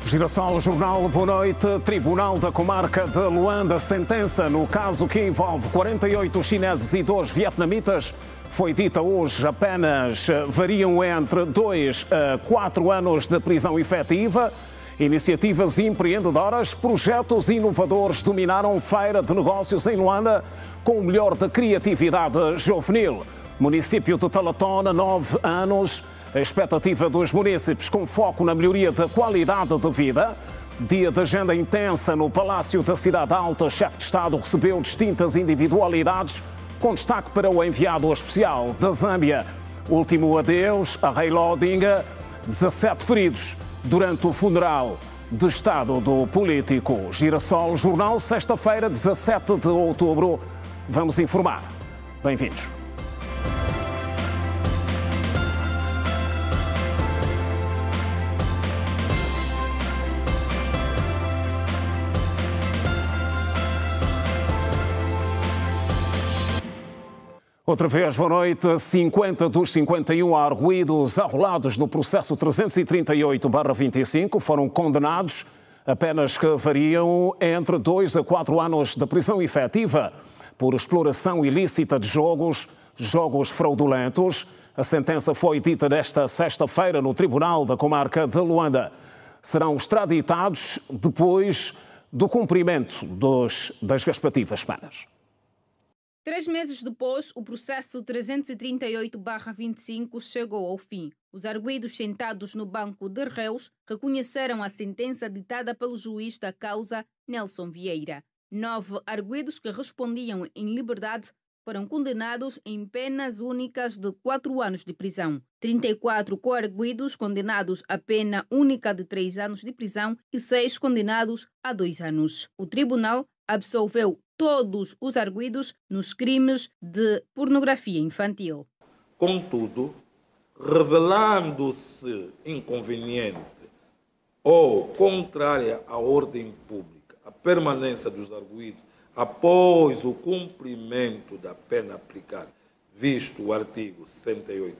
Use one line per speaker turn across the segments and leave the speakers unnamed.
Girassol Jornal, boa noite. Tribunal da Comarca de Luanda sentença no caso que envolve 48 chineses e 2 vietnamitas. Foi dita hoje, apenas variam entre 2 a 4 anos de prisão efetiva. Iniciativas empreendedoras, projetos inovadores dominaram Feira de Negócios em Luanda com o melhor da criatividade juvenil. Município de Talatona, 9 anos. A expectativa dos munícipes com foco na melhoria da qualidade de vida. Dia de agenda intensa no Palácio da Cidade Alta. Chefe de Estado recebeu distintas individualidades, com destaque para o enviado especial da Zâmbia. Último adeus a Raila Odinga. 17 feridos durante o funeral de Estado do político. Girassol Jornal, sexta-feira, 17 de outubro. Vamos informar. Bem-vindos. Outra vez, boa noite. 50 dos 51 arguidos arrolados no processo 338/25 foram condenados a penas que variam entre 2 a 4 anos de prisão efetiva por exploração ilícita de jogos fraudulentos. A sentença foi dita nesta sexta-feira no Tribunal da Comarca de Luanda. Serão extraditados depois do cumprimento das respectivas penas.
3 meses depois, o processo 338/25 chegou ao fim. Os arguidos sentados no banco de réus reconheceram a sentença ditada pelo juiz da causa, Nelson Vieira. 9 arguidos que respondiam em liberdade foram condenados em penas únicas de 4 anos de prisão. 34 coarguidos condenados a pena única de 3 anos de prisão e 6 condenados a 2 anos. O tribunal absolveu todos os arguidos nos crimes de pornografia infantil.
Contudo, revelando-se inconveniente ou contrária à ordem pública a permanência dos arguidos após o cumprimento da pena aplicada, visto o artigo 68,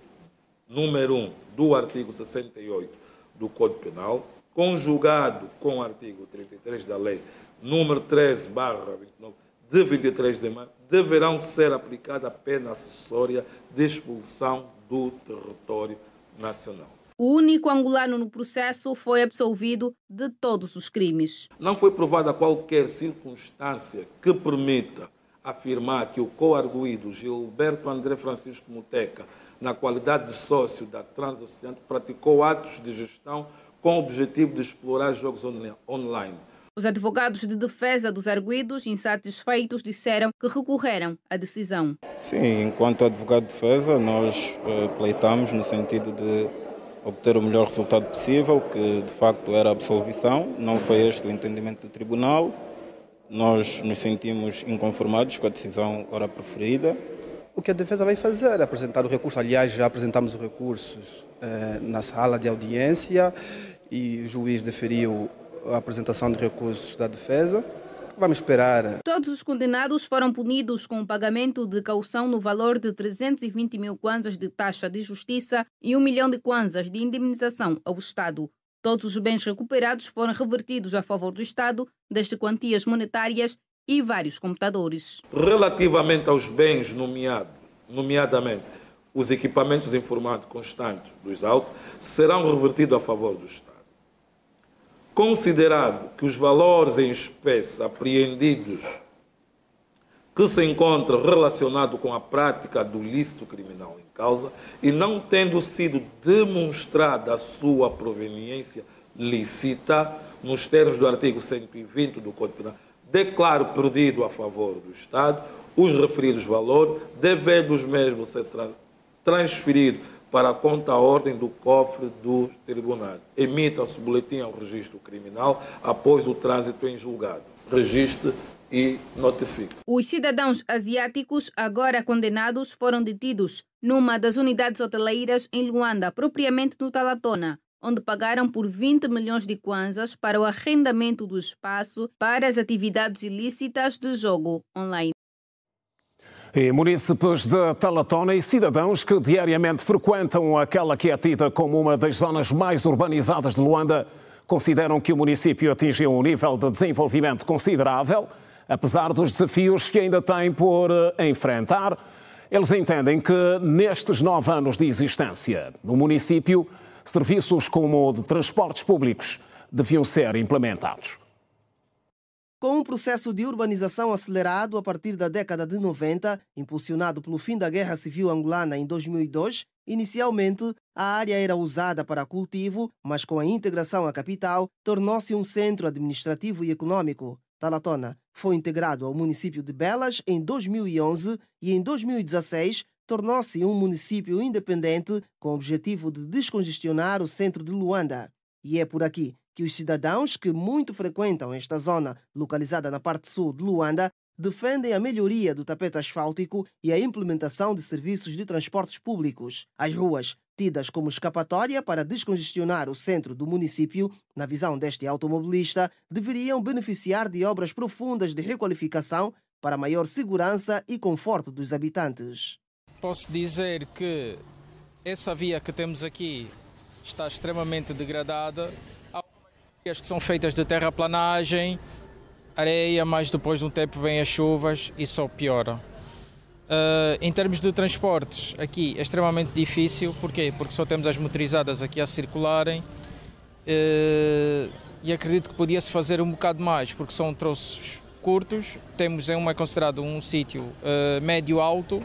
número 1 do artigo 68 do Código Penal, conjugado com o artigo 33 da Lei número 13/29, de 23 de maio, deverão ser aplicada a pena acessória de expulsão do território nacional.
O único angolano no processo foi absolvido de todos os crimes.
Não foi provada qualquer circunstância que permita afirmar que o coarguido Gilberto André Francisco Muteca, na qualidade de sócio da Transoceânica, praticou atos de gestão com o objetivo de explorar jogos online.
Os advogados de defesa dos arguidos, insatisfeitos, disseram que recorreram à decisão.
Sim, enquanto advogado de defesa, nós pleitamos no sentido de obter o melhor resultado possível, que de facto era a absolvição. Não foi este o entendimento do tribunal. Nós nos sentimos inconformados com a decisão ora preferida.
O que a defesa vai fazer é apresentar o recurso. Aliás, já apresentamos os recursos na sala de audiência e o juiz deferiu a apresentação de recursos da defesa. Vamos esperar.
Todos os condenados foram punidos com o pagamento de caução no valor de 320 mil kwanzas de taxa de justiça e 1 milhão de kwanzas de indemnização ao Estado. Todos os bens recuperados foram revertidos a favor do Estado, desde quantias monetárias e vários computadores.
Relativamente aos bens nomeadamente os equipamentos informáticos constantes dos autos, serão revertidos a favor do Estado. Considerado que os valores em espécie apreendidos que se encontram relacionados com a prática do ilícito criminal em causa e não tendo sido demonstrada a sua proveniência lícita, nos termos do artigo 120 do Código Penal, declaro perdido a favor do Estado os referidos valores, devendo os mesmos ser transferidos para a conta-ordem do cofre do tribunal. Emita-se o boletim ao registro criminal após o trânsito em julgado. Registre e notifique.
Os cidadãos asiáticos, agora condenados, foram detidos numa das unidades hoteleiras em Luanda, propriamente no Talatona, onde pagaram por 20 milhões de kwanzas para o arrendamento do espaço para as atividades ilícitas de jogo online.
E munícipes de Talatona e cidadãos que diariamente frequentam aquela que é tida como uma das zonas mais urbanizadas de Luanda consideram que o município atingiu um nível de desenvolvimento considerável, apesar dos desafios que ainda tem por enfrentar. Eles entendem que nestes 9 anos de existência no município, serviços como o de transportes públicos deviam ser implementados.
Com um processo de urbanização acelerado a partir da década de 90, impulsionado pelo fim da Guerra Civil Angolana em 2002, inicialmente a área era usada para cultivo, mas com a integração à capital, tornou-se um centro administrativo e econômico. Talatona foi integrado ao município de Belas em 2011 e em 2016 tornou-se um município independente com o objetivo de descongestionar o centro de Luanda. E é por aqui que os cidadãos que muito frequentam esta zona, localizada na parte sul de Luanda, defendem a melhoria do tapete asfáltico e a implementação de serviços de transportes públicos. As ruas, tidas como escapatória para descongestionar o centro do município, na visão deste automobilista, deveriam beneficiar de obras profundas de requalificação para maior segurança e conforto dos habitantes.
Posso dizer que essa via que temos aqui está extremamente degradada. Há vias que são feitas de terraplanagem, areia, mas depois de um tempo vêm as chuvas e só piora. Em termos de transportes, aqui é extremamente difícil. Porquê? Porque só temos as motorizadas aqui a circularem e acredito que podia-se fazer um bocado mais, porque são troços curtos. Temos é considerado um sítio médio-alto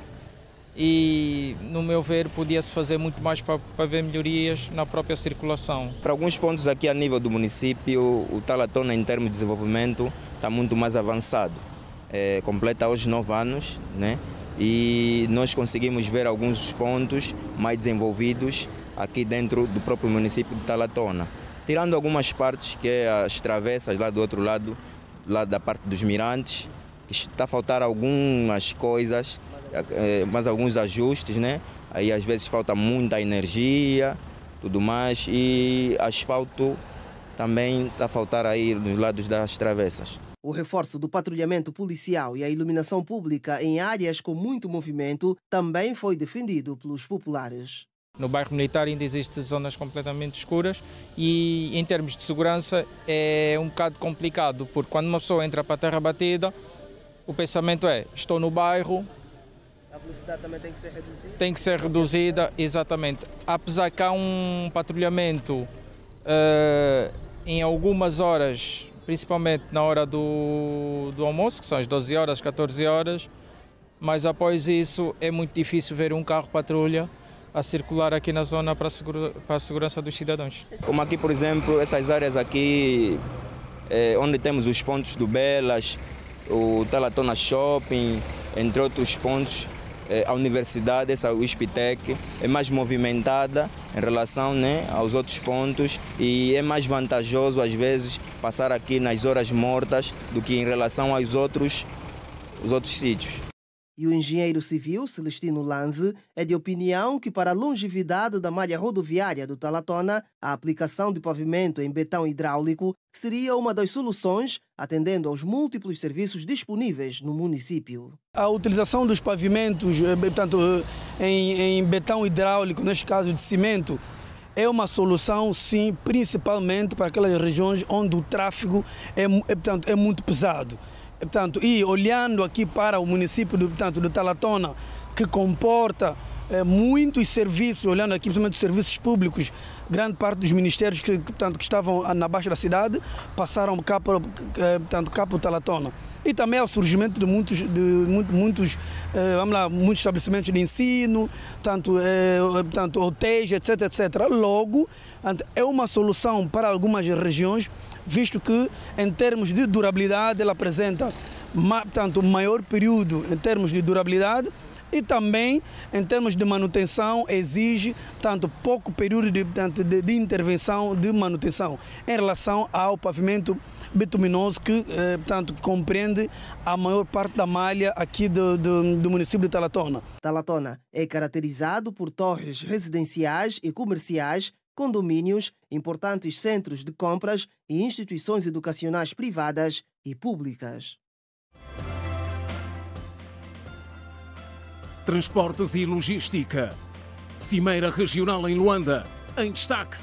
e, no meu ver, podia-se fazer muito mais para ver melhorias na própria circulação.
Para alguns pontos aqui a nível do município, o Talatona, em termos de desenvolvimento, está muito mais avançado. Completa hoje 9 anos, né? E nós conseguimos ver alguns pontos mais desenvolvidos aqui dentro do próprio município de Talatona. Tirando algumas partes, que é as travessas lá do outro lado, lá da parte dos mirantes, que está a faltar algumas coisas, mas alguns ajustes, né? Aí às vezes falta muita energia, tudo mais, e asfalto também está a faltar aí nos lados das travessas.
O reforço do patrulhamento policial e a iluminação pública em áreas com muito movimento também foi defendido pelos populares.
No bairro militar ainda existem zonas completamente escuras e, em termos de segurança, é um bocado complicado, porque quando uma pessoa entra para a terra batida, o pensamento é: estou no bairro.
A velocidade também tem que ser reduzida? Tem que
ser reduzida, exatamente. Apesar que há um patrulhamento em algumas horas, principalmente na hora do almoço, que são as 12 horas, 14 horas, mas após isso é muito difícil ver um carro patrulha a circular aqui na zona para a segurança dos cidadãos.
Como aqui, por exemplo, essas áreas aqui, onde temos os pontos do Belas, o Talatona Shopping, entre outros pontos, a universidade, essa USPTEC, é mais movimentada em relação, né, aos outros pontos e é mais vantajoso, às vezes, passar aqui nas horas mortas do que em relação aos outros sítios.
E o engenheiro civil Celestino Lanze é de opinião que, para a longevidade da malha rodoviária do Talatona, a aplicação de pavimento em betão hidráulico seria uma das soluções, atendendo aos múltiplos serviços disponíveis no município.
A utilização dos pavimentos, portanto, em betão hidráulico, neste caso de cimento, é uma solução, sim, principalmente para aquelas regiões onde o tráfego é muito pesado. Portanto, e olhando aqui para o município de Talatona, que comporta muitos serviços, olhando aqui principalmente os serviços públicos, grande parte dos ministérios que estavam na baixa da cidade passaram cá para o Talatona. E também ao surgimento de muitos estabelecimentos de ensino, hotéis, etc. Logo, é uma solução para algumas regiões, visto que, em termos de durabilidade, ela apresenta maior período em termos de durabilidade e também, em termos de manutenção, exige pouco período de intervenção de manutenção em relação ao pavimento bituminoso que compreende a maior parte da malha aqui do município de Talatona.
Talatona é caracterizado por torres residenciais e comerciais, condomínios, importantes centros de compras e instituições educacionais privadas e públicas.
Transportes e logística. Cimeira Regional em Luanda, em destaque.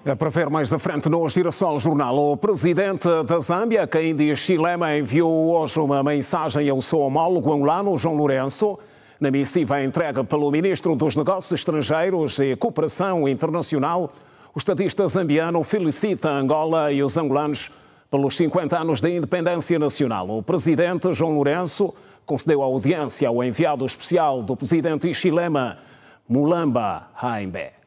Para ver mais à frente no Girassol Jornal, o presidente da Zâmbia, Hakainde Hichilema, enviou hoje uma mensagem ao seu homólogo angolano, João Lourenço. Na missiva entregue pelo ministro dos Negócios Estrangeiros e Cooperação Internacional, o estadista zambiano felicita Angola e os angolanos pelos 50 anos da independência nacional. O presidente João Lourenço concedeu audiência ao enviado especial do presidente Hichilema, Mulamba Haimbe.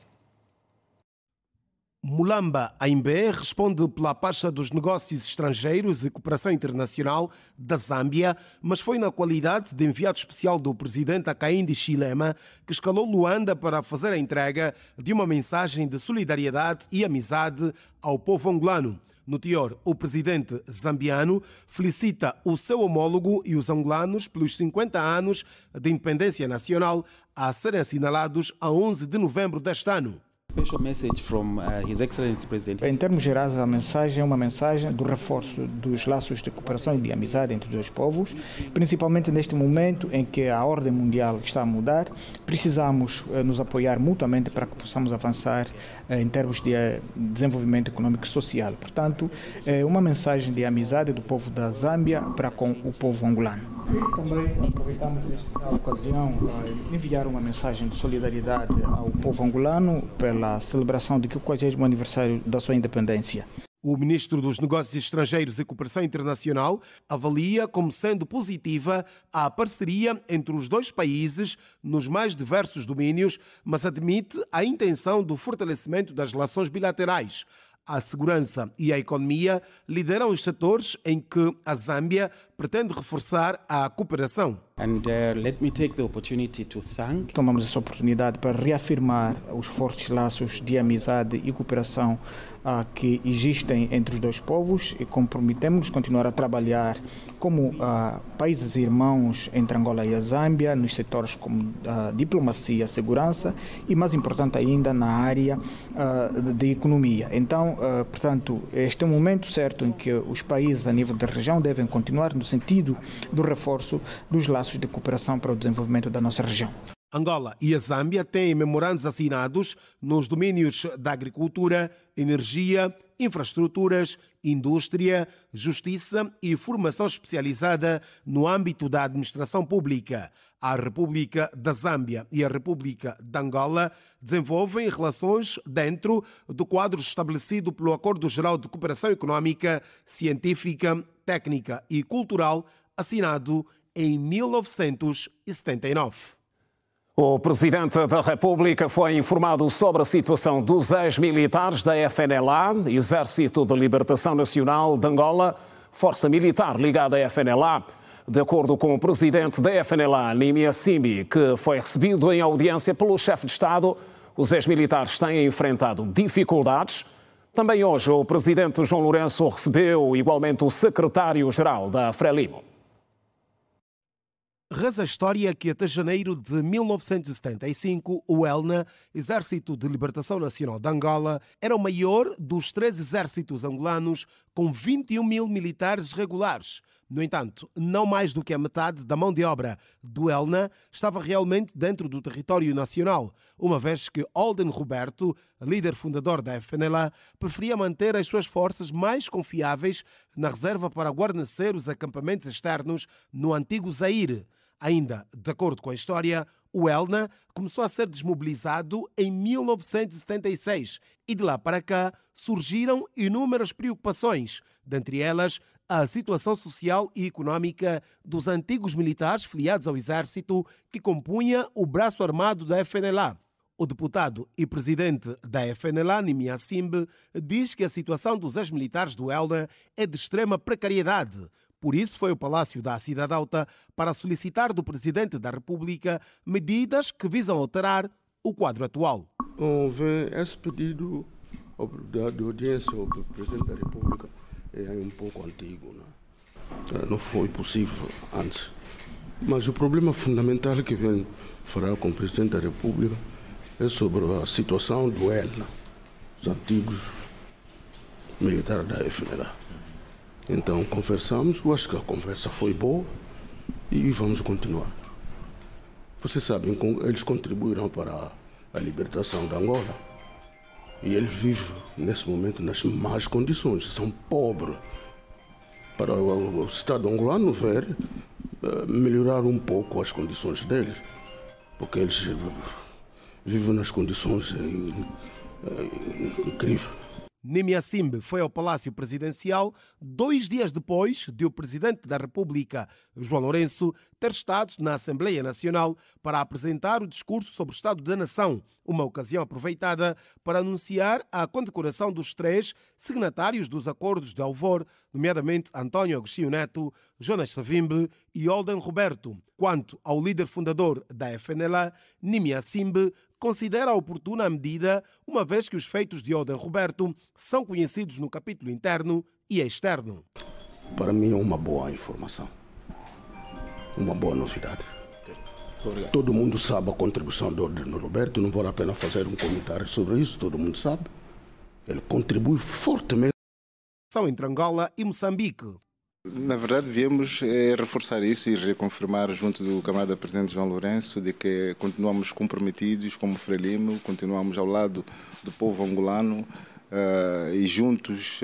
Mulamba Haimbe responde pela pasta dos negócios estrangeiros e cooperação internacional da Zâmbia, mas foi na qualidade de enviado especial do presidente Hakainde Hichilema que escalou Luanda para fazer a entrega de uma mensagem de solidariedade e amizade ao povo angolano. No teor, o presidente zambiano felicita o seu homólogo e os angolanos pelos 50 anos de independência nacional a serem assinalados a 11 de novembro deste ano.
Em termos gerais, a mensagem é uma mensagem do reforço dos laços de cooperação e de amizade entre os dois povos, principalmente neste momento em que a ordem mundial está a mudar. Precisamos nos apoiar mutuamente para que possamos avançar em termos de desenvolvimento econômico e social. Portanto, é uma mensagem de amizade do povo da Zâmbia para com o povo angolano. Também aproveitamos esta ocasião para enviar uma mensagem de solidariedade ao povo angolano pela celebração do 50º aniversário da sua independência.
O ministro dos Negócios Estrangeiros e Cooperação Internacional avalia como sendo positiva a parceria entre os dois países nos mais diversos domínios, mas admite a intenção do fortalecimento das relações bilaterais. A segurança e a economia lideram os setores em que a Zâmbia pretende reforçar a cooperação.
Tomamos essa oportunidade para reafirmar os fortes laços de amizade e cooperação que existem entre os dois povos e comprometemos continuar a trabalhar como países irmãos entre Angola e a Zâmbia nos setores como diplomacia, segurança e, mais importante ainda, na área de economia. Então, portanto, este é o momento certo em que os países a nível da região devem continuar no sentido do reforço dos laços de cooperação para o desenvolvimento da nossa região.
Angola e a Zâmbia têm memorandos assinados nos domínios da agricultura, energia, infraestruturas, indústria, justiça e formação especializada no âmbito da administração pública. A República da Zâmbia e a República de Angola desenvolvem relações dentro do quadro estabelecido pelo Acordo Geral de Cooperação Económica, Científica, Técnica e Cultural, assinado em 1979.
O Presidente da República foi informado sobre a situação dos ex-militares da FNLA, Exército de Libertação Nacional de Angola, força militar ligada à FNLA. De acordo com o presidente da FNLA, Nimia Simbi, que foi recebido em audiência pelo chefe de Estado, os ex-militares têm enfrentado dificuldades. Também hoje o presidente João Lourenço recebeu igualmente o secretário-geral da Frelimo.
Reza a história que até janeiro de 1975, o ELNA, Exército de Libertação Nacional de Angola, era o maior dos 3 exércitos angolanos, com 21 mil militares regulares. No entanto, não mais do que a metade da mão de obra do ELNA estava realmente dentro do território nacional, uma vez que Holden Roberto, líder fundador da FNLA, preferia manter as suas forças mais confiáveis na reserva para guarnecer os acampamentos externos no antigo Zaire. Ainda, de acordo com a história, o ELNA começou a ser desmobilizado em 1976 e de lá para cá surgiram inúmeras preocupações, dentre elas a situação social e económica dos antigos militares filiados ao Exército que compunha o braço armado da FNLA. O deputado e presidente da FNLA, Nimia Simbi, diz que a situação dos ex-militares do ELNA é de extrema precariedade. Por isso, foi ao Palácio da Cidade Alta para solicitar do Presidente da República medidas que visam alterar o quadro atual.
Houve esse pedido de audiência ao Presidente da República é um pouco antigo, não foi possível antes. Mas o problema fundamental que vem falar com o Presidente da República é sobre a situação do ELNA, os antigos militares da FNLA. Então conversamos, eu acho que a conversa foi boa e vamos continuar. Vocês sabem que eles contribuíram para a libertação de Angola. E eles vivem, nesse momento, nas más condições, são pobres. Para o Estado angolano ver, melhorar um pouco as condições deles, porque eles vivem nas condições incríveis.
Nimia Simbe foi ao Palácio Presidencial 2 dias depois de o Presidente da República, João Lourenço, ter estado na Assembleia Nacional para apresentar o discurso sobre o Estado da Nação, uma ocasião aproveitada para anunciar a condecoração dos 3 signatários dos Acordos de Alvor, nomeadamente António Agostinho Neto, Jonas Savimbe e Olden Roberto. Quanto ao líder fundador da FNLA, Nimia Simbe, considera oportuna a medida, uma vez que os feitos de Olden Roberto são conhecidos no capítulo interno e externo.
Para mim é uma boa informação, uma boa novidade. Todo mundo sabe a contribuição de Olden Roberto, não vale a pena fazer um comentário sobre isso, todo mundo sabe. Ele contribui fortemente.
Entre Angola e Moçambique.
Na verdade, viemos reforçar isso e reconfirmar junto do camarada Presidente João Lourenço de que continuamos comprometidos como Frelimo, continuamos ao lado do povo angolano e juntos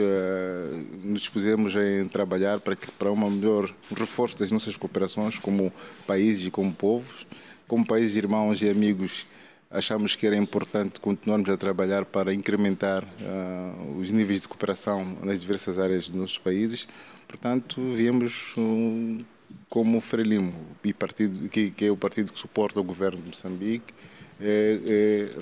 nos dispusemos em trabalhar para um melhor reforço das nossas cooperações como países e como povos. Como países irmãos e amigos, achamos que era importante continuarmos a trabalhar para incrementar os níveis de cooperação nas diversas áreas dos nossos países. Portanto, viemos como Frelimo, que é o partido que suporta o governo de Moçambique,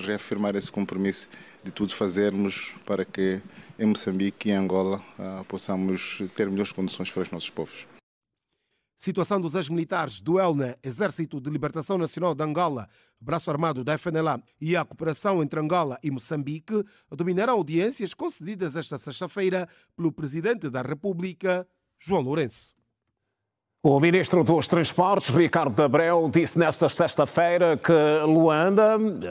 reafirmar esse compromisso de tudo fazermos para que em Moçambique e em Angola possamos ter melhores condições para os nossos povos.
Situação dos ex-militares do ELNA, Exército de Libertação Nacional de Angola, braço armado da FNLA, e a cooperação entre Angola e Moçambique dominaram audiências concedidas esta sexta-feira pelo Presidente da República, João Lourenço.
O Ministro dos Transportes, Ricardo Abreu, disse nesta sexta-feira que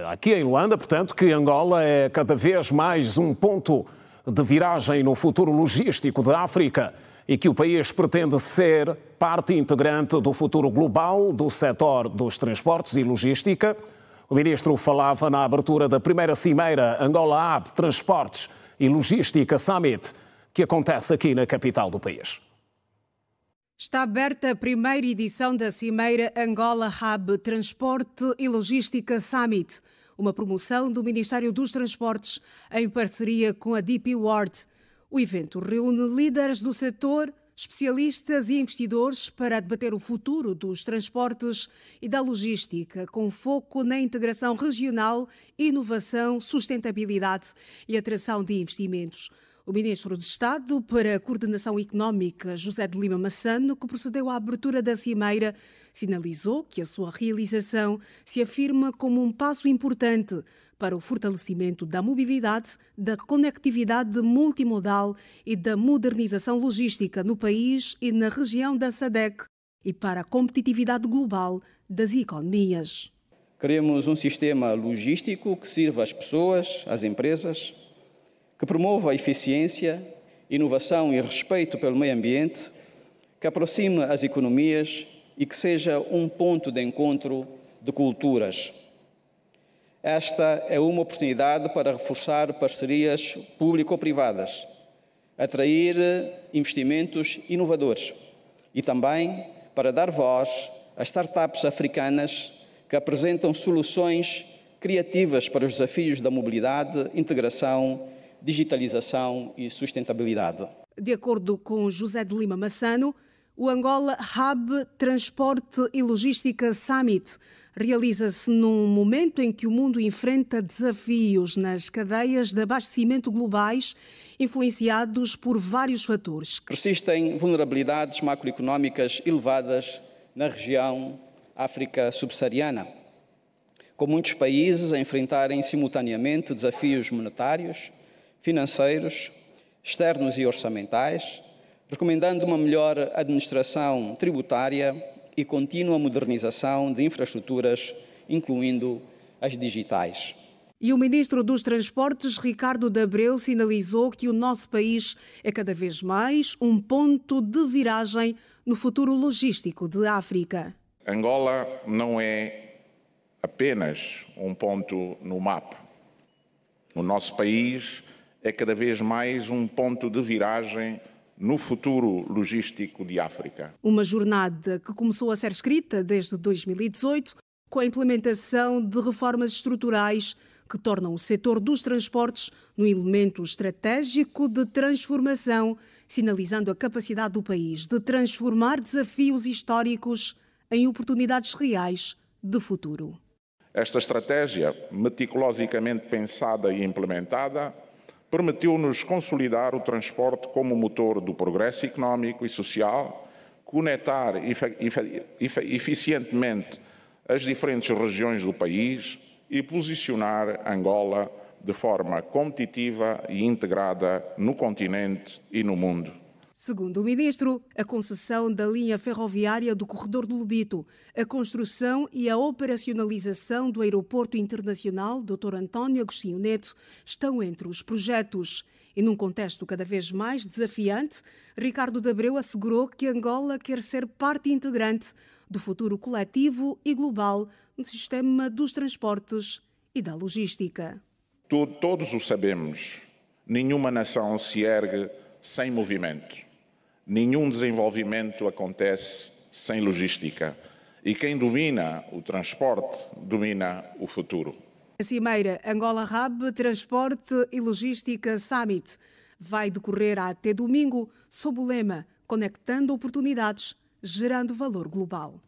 aqui em Luanda, portanto, que Angola é cada vez mais um ponto de viragem no futuro logístico da África e que o país pretende ser parte integrante do futuro global do setor dos transportes e logística. O ministro falava na abertura da primeira cimeira Angola Hub Transportes e Logística Summit, que acontece aqui na capital do país.
Está aberta a primeira edição da cimeira Angola Hub Transporte e Logística Summit, uma promoção do Ministério dos Transportes em parceria com a DP World. O evento reúne líderes do setor, especialistas e investidores para debater o futuro dos transportes e da logística, com foco na integração regional, inovação, sustentabilidade e atração de investimentos. O Ministro de Estado para a Coordenação Económica, José de Lima Massano, que procedeu à abertura da cimeira, sinalizou que a sua realização se afirma como um passo importante para o fortalecimento da mobilidade, da conectividade multimodal e da modernização logística no país e na região da SADC e para a competitividade global das economias.
Queremos um sistema logístico que sirva às pessoas, às empresas, que promova a eficiência, inovação e respeito pelo meio ambiente, que aproxime as economias e que seja um ponto de encontro de culturas. Esta é uma oportunidade para reforçar parcerias público-privadas, atrair investimentos inovadores e também para dar voz às startups africanas que apresentam soluções criativas para os desafios da mobilidade, integração, digitalização e sustentabilidade.
De acordo com José de Lima Massano, o Angola Hub Transporte e Logística Summit realiza-se num momento em que o mundo enfrenta desafios nas cadeias de abastecimento globais, influenciados por vários fatores.
Persistem vulnerabilidades macroeconómicas elevadas na região África subsaariana, com muitos países a enfrentarem simultaneamente desafios monetários, financeiros, externos e orçamentais, recomendando uma melhor administração tributária e contínua modernização de infraestruturas, incluindo as digitais.
E o Ministro dos Transportes, Ricardo Abreu, sinalizou que o nosso país é cada vez mais um ponto de viragem no futuro logístico de África.
Angola não é apenas um ponto no mapa. O nosso país é cada vez mais um ponto de viragem no futuro logístico de África.
Uma jornada que começou a ser escrita desde 2018, com a implementação de reformas estruturais que tornam o setor dos transportes no elemento estratégico de transformação, sinalizando a capacidade do país de transformar desafios históricos em oportunidades reais de futuro.
Esta estratégia, meticulosamente pensada e implementada, permitiu-nos consolidar o transporte como motor do progresso económico e social, conectar eficientemente as diferentes regiões do país e posicionar Angola de forma competitiva e integrada no continente e no mundo.
Segundo o ministro, a concessão da linha ferroviária do Corredor do Lobito, a construção e a operacionalização do Aeroporto Internacional Dr. António Agostinho Neto estão entre os projetos. E num contexto cada vez mais desafiante, Ricardo de Abreu assegurou que Angola quer ser parte integrante do futuro coletivo e global no sistema dos transportes e da logística.
Todos o sabemos, nenhuma nação se ergue sem movimento. Nenhum desenvolvimento acontece sem logística. E quem domina o transporte, domina o futuro.
A cimeira Angola Hub Transporte e Logística Summit vai decorrer até domingo sob o lema Conectando Oportunidades, Gerando Valor Global.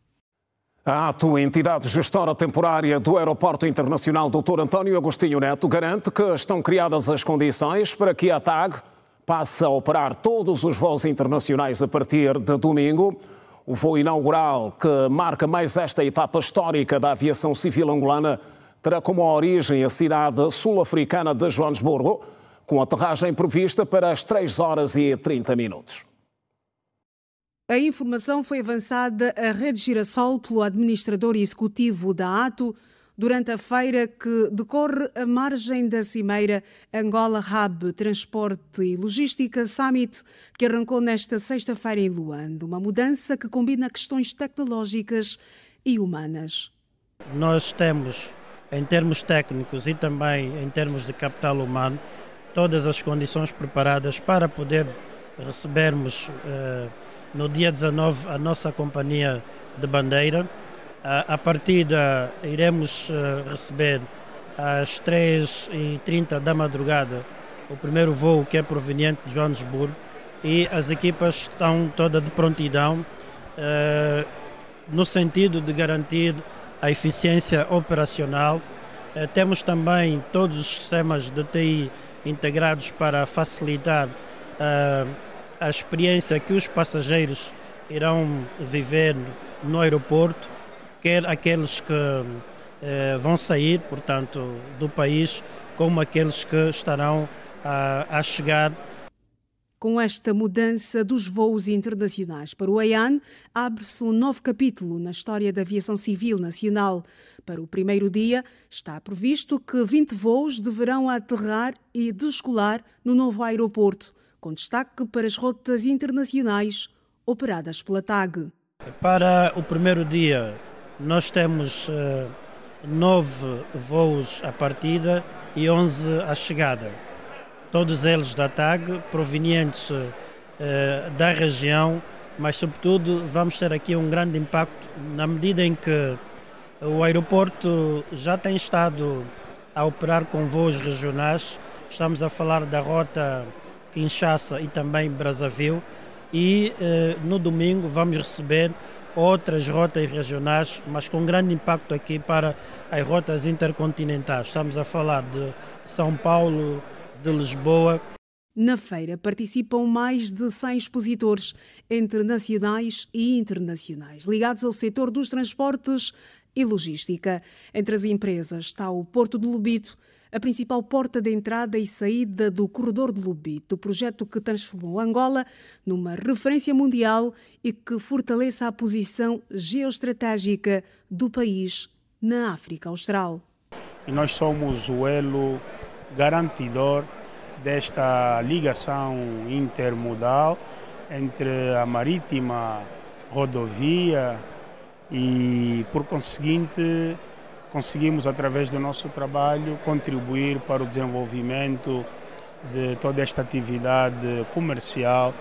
A ATO, entidade gestora temporária do Aeroporto Internacional Dr. António Agostinho Neto, garante que estão criadas as condições para que a TAG passe a operar todos os voos internacionais a partir de domingo. O voo inaugural, que marca mais esta etapa histórica da aviação civil angolana, terá como origem a cidade sul-africana de Joanesburgo, com aterragem prevista para as 3 horas e 30 minutos.
A informação foi avançada à Rede Girassol pelo administrador executivo da ATO durante a feira que decorre à margem da cimeira Angola Hub Transporte e Logística Summit, que arrancou nesta sexta-feira em Luanda. Uma mudança que combina questões tecnológicas e humanas.
Nós temos, em termos técnicos e também em termos de capital humano, todas as condições preparadas para poder recebermos no dia 19 a nossa companhia de bandeira. A partida iremos receber às 3h30 da madrugada o primeiro voo, que é proveniente de Joanesburgo, e as equipas estão todas de prontidão no sentido de garantir a eficiência operacional. Temos também todos os sistemas de TI integrados para facilitar a experiência que os passageiros irão viver no aeroporto, quer aqueles que vão sair, portanto, do país, como aqueles que estarão a chegar.
Com esta mudança dos voos internacionais para o AIAN, abre-se um novo capítulo na história da aviação civil nacional. Para o primeiro dia, está previsto que 20 voos deverão aterrar e descolar no novo aeroporto, com destaque para as rotas internacionais operadas pela TAG.
Para o primeiro dia, nós temos 9 voos à partida e 11 à chegada. Todos eles da TAG, provenientes da região, mas sobretudo vamos ter aqui um grande impacto na medida em que o aeroporto já tem estado a operar com voos regionais. Estamos a falar da rota Kinshasa e também Brazzaville, e no domingo vamos receber outras rotas regionais, mas com grande impacto aqui para as rotas intercontinentais. Estamos a falar de São Paulo, de Lisboa.
Na feira participam mais de 100 expositores, entre nacionais e internacionais, ligados ao setor dos transportes e logística. Entre as empresas está o Porto de Lobito, a principal porta de entrada e saída do Corredor de Lobito, o projeto que transformou Angola numa referência mundial e que fortalece a posição geoestratégica do país na África Austral.
E nós somos o elo garantidor desta ligação intermodal entre a marítima, rodovia e, por conseguinte, conseguimos, através do nosso trabalho, contribuir para o desenvolvimento de toda esta atividade comercial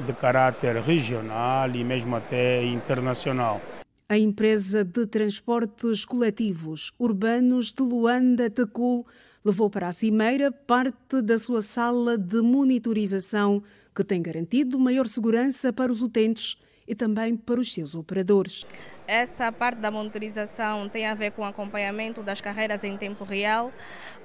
de caráter regional e mesmo até internacional.
A empresa de transportes coletivos urbanos de Luanda, Tecul, levou para a Cimeira parte da sua sala de monitorização, que tem garantido maior segurança para os utentes e também para os seus operadores.
Essa parte da monitorização tem a ver com o acompanhamento das carreiras em tempo real.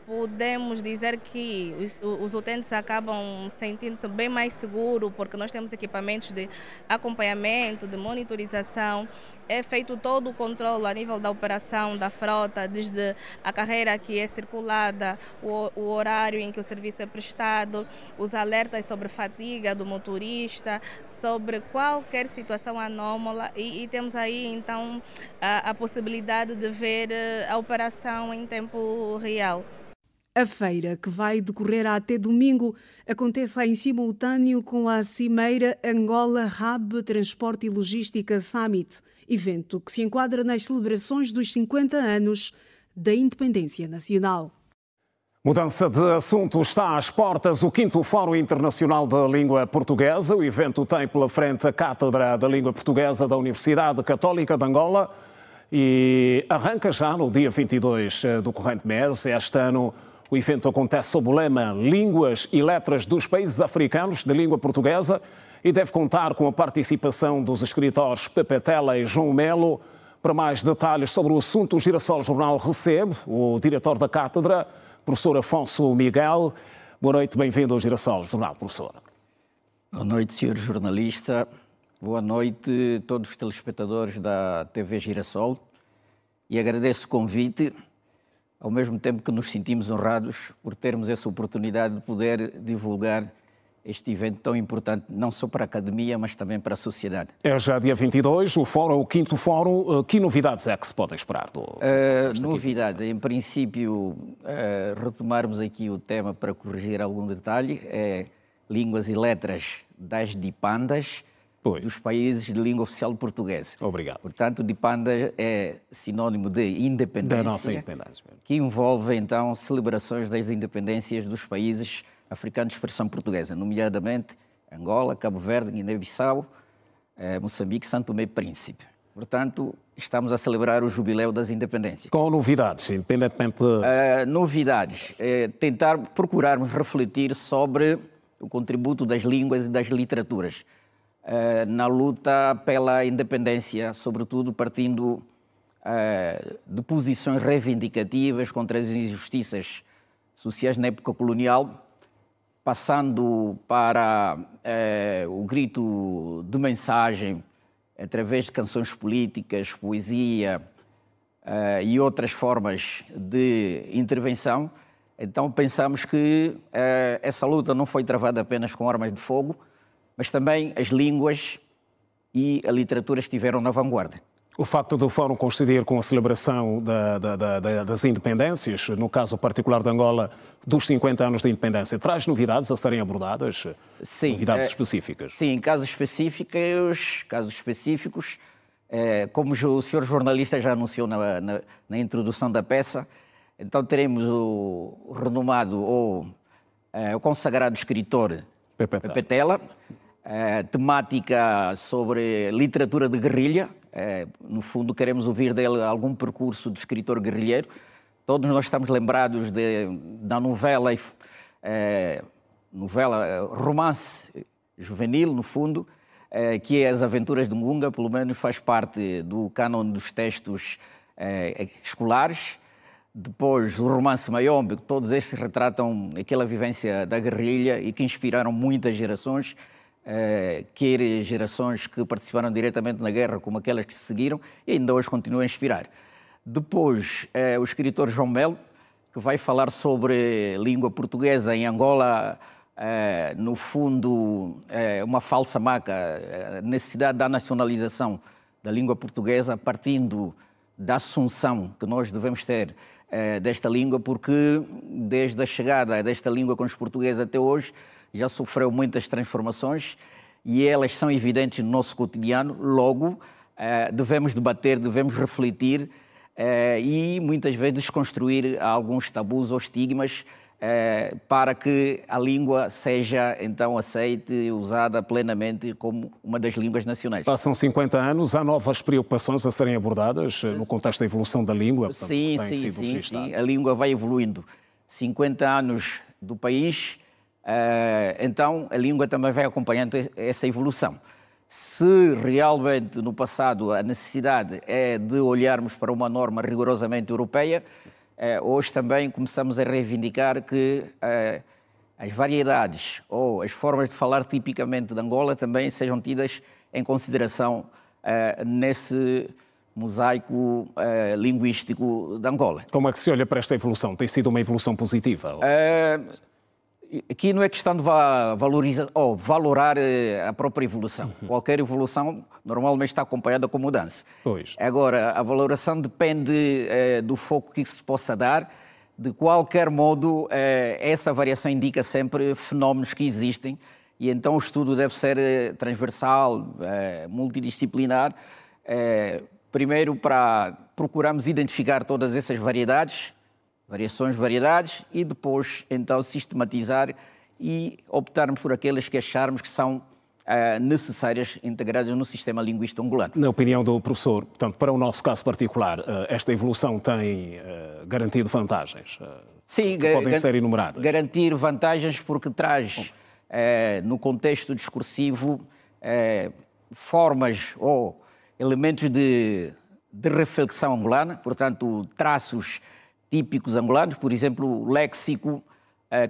Podemos dizer que os utentes acabam sentindo-se bem mais seguros, porque nós temos equipamentos de acompanhamento, de monitorização. É feito todo o controle a nível da operação da frota, desde a carreira que é circulada, o horário em que o serviço é prestado, os alertas sobre fadiga do motorista, sobre qualquer situação anômala e temos aí então a possibilidade de ver a operação em tempo real.
A feira, que vai decorrer até domingo, acontece em simultâneo com a Cimeira Angola Hub Transporte e Logística Summit, evento que se enquadra nas celebrações dos 50 anos da independência nacional.
Mudança de assunto, está às portas o 5º Fórum Internacional da Língua Portuguesa. O evento tem pela frente a Cátedra da Língua Portuguesa da Universidade Católica de Angola e arranca já no dia 22 do corrente mês. Este ano o evento acontece sob o lema Línguas e Letras dos Países Africanos de Língua Portuguesa e deve contar com a participação dos escritores Pepe Tela e João Melo. Para mais detalhes sobre o assunto, o Girassol Jornal recebe o diretor da cátedra, professor Afonso Miguel. Boa noite, bem-vindo ao Girassol Jornal, professor.
Boa noite, senhor jornalista. Boa noite a todos os telespectadores da TV Girassol. E agradeço o convite, ao mesmo tempo que nos sentimos honrados por termos essa oportunidade de poder divulgar este evento tão importante, não só para a academia, mas também para a sociedade. É já dia 22, o fórum, o 5º Fórum. Que novidades é que se podem esperar? Novidades, em princípio, retomarmos aqui o tema para corrigir algum detalhe, é línguas e letras das dipandas dos países de língua oficial portuguesa. Obrigado. Portanto, dipanda é sinónimo de independência, da nossa independência, que envolve, então, celebrações das independências dos países africanos de expressão portuguesa, nomeadamente Angola, Cabo Verde, Guiné-Bissau, Moçambique, São Tomé e Príncipe. Portanto, estamos a celebrar o jubileu das independências. Com novidades, independentemente de... Novidades. Procurarmos refletir sobre o contributo das línguas e das literaturas na luta pela independência, sobretudo partindo de posições reivindicativas contra as injustiças sociais na época colonial, passando para o grito de mensagem através de canções políticas, poesia e outras formas de intervenção. Então pensamos que essa luta não foi travada apenas com armas de fogo, mas também as línguas e a literatura estiveram na vanguarda. O facto do Fórum coincidir com a celebração das independências, no caso particular de Angola, dos 50 anos de independência, traz novidades a serem abordadas? Sim. Novidades específicas? Sim, casos específicos, como o senhor jornalista já anunciou na introdução da peça, então teremos o renomado ou o consagrado escritor Pepe Tela, temática sobre literatura de guerrilha. No fundo, queremos ouvir dele algum percurso de escritor guerrilheiro. Todos nós estamos lembrados da novela, romance juvenil, no fundo, que é As Aventuras de Ngunga, pelo menos faz parte do cânon dos textos escolares. Depois, o romance Mayombe, todos estes retratam aquela vivência da guerrilha e que inspiraram muitas gerações, quer gerações que participaram diretamente na guerra, como aquelas que se seguiram, e ainda hoje continuam a inspirar. Depois, o escritor João Melo, que vai falar sobre língua portuguesa em Angola, no fundo, uma falsa maca, a necessidade da nacionalização da língua portuguesa, partindo da assunção que nós devemos ter desta língua, porque desde a chegada desta língua com os portugueses até hoje, já sofreu muitas transformações e elas são evidentes no nosso cotidiano. Logo, devemos debater, devemos refletir e muitas vezes desconstruir alguns tabus ou estigmas para que a língua seja então aceita e usada plenamente como uma das línguas nacionais.
Passam 50 anos, há novas preocupações a serem abordadas no contexto da evolução da língua? Portanto,
sim, a língua vai evoluindo. 50 anos do país, então a língua também vai acompanhando essa evolução. Se realmente no passado a necessidade é de olharmos para uma norma rigorosamente europeia, hoje também começamos a reivindicar que as variedades ou as formas de falar tipicamente de Angola também sejam tidas em consideração nesse mosaico linguístico de Angola.
Como é que se olha para esta evolução? Tem sido uma evolução positiva?
Aqui não é questão de valorizar ou valorar a própria evolução. Qualquer evolução normalmente está acompanhada com mudança.
Pois.
Agora, a valoração depende do foco que se possa dar. De qualquer modo, essa variação indica sempre fenómenos que existem e então o estudo deve ser transversal, multidisciplinar. Primeiro, para procurarmos identificar todas essas variedades, e depois, então, sistematizar e optarmos por aquelas que acharmos que são necessárias, integradas no sistema linguístico angolano.
Na opinião do professor, portanto, para o nosso caso particular, esta evolução tem garantido vantagens?
Sim,
que podem ser enumeradas?
Garantir vantagens porque traz, no contexto discursivo, formas ou elementos de reflexão angolana, portanto, traços típicos angolanos, por exemplo, o léxico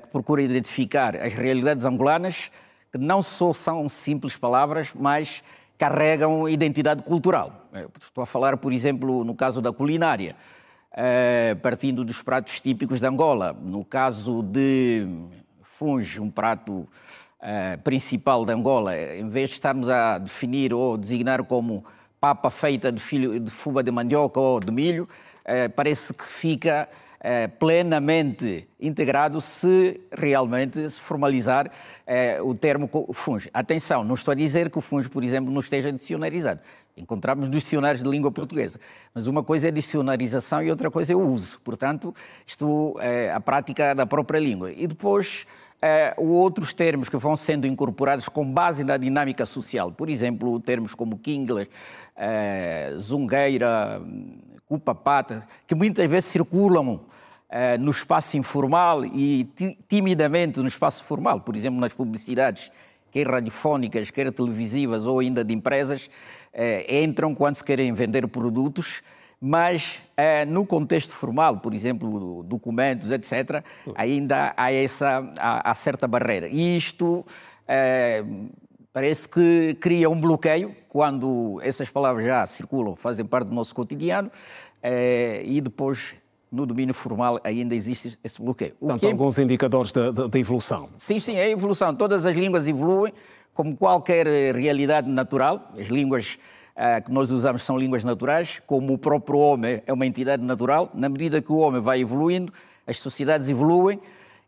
que procura identificar as realidades angolanas, que não só são simples palavras, mas carregam identidade cultural. Estou a falar, por exemplo, no caso da culinária, partindo dos pratos típicos de Angola. No caso de funge, um prato principal de Angola, em vez de estarmos a definir ou designar como papa feita de fuba de mandioca ou de milho, parece que fica plenamente integrado se realmente se formalizar o termo funge. Atenção, não estou a dizer que o funge, por exemplo, não esteja dicionarizado. Encontramos nos dicionários de língua portuguesa. Mas uma coisa é a dicionarização e outra coisa é o uso. Portanto, isto é a prática da própria língua. E depois, outros termos que vão sendo incorporados com base na dinâmica social. Por exemplo, termos como Kingler, zungueira, cupa-pata, que muitas vezes circulam no espaço informal e timidamente no espaço formal. Por exemplo, nas publicidades, quer radiofónicas, quer televisivas ou ainda de empresas, entram quando se querem vender produtos, mas no contexto formal, por exemplo, documentos, etc., ainda há certa barreira. E isto parece que cria um bloqueio quando essas palavras já circulam, fazem parte do nosso cotidiano, e depois, no domínio formal, ainda existe esse bloqueio.
Portanto, alguns indicadores da evolução.
Sim, é a evolução. Todas as línguas evoluem, como qualquer realidade natural. As línguas que nós usamos são línguas naturais, como o próprio homem é uma entidade natural. Na medida que o homem vai evoluindo, as sociedades evoluem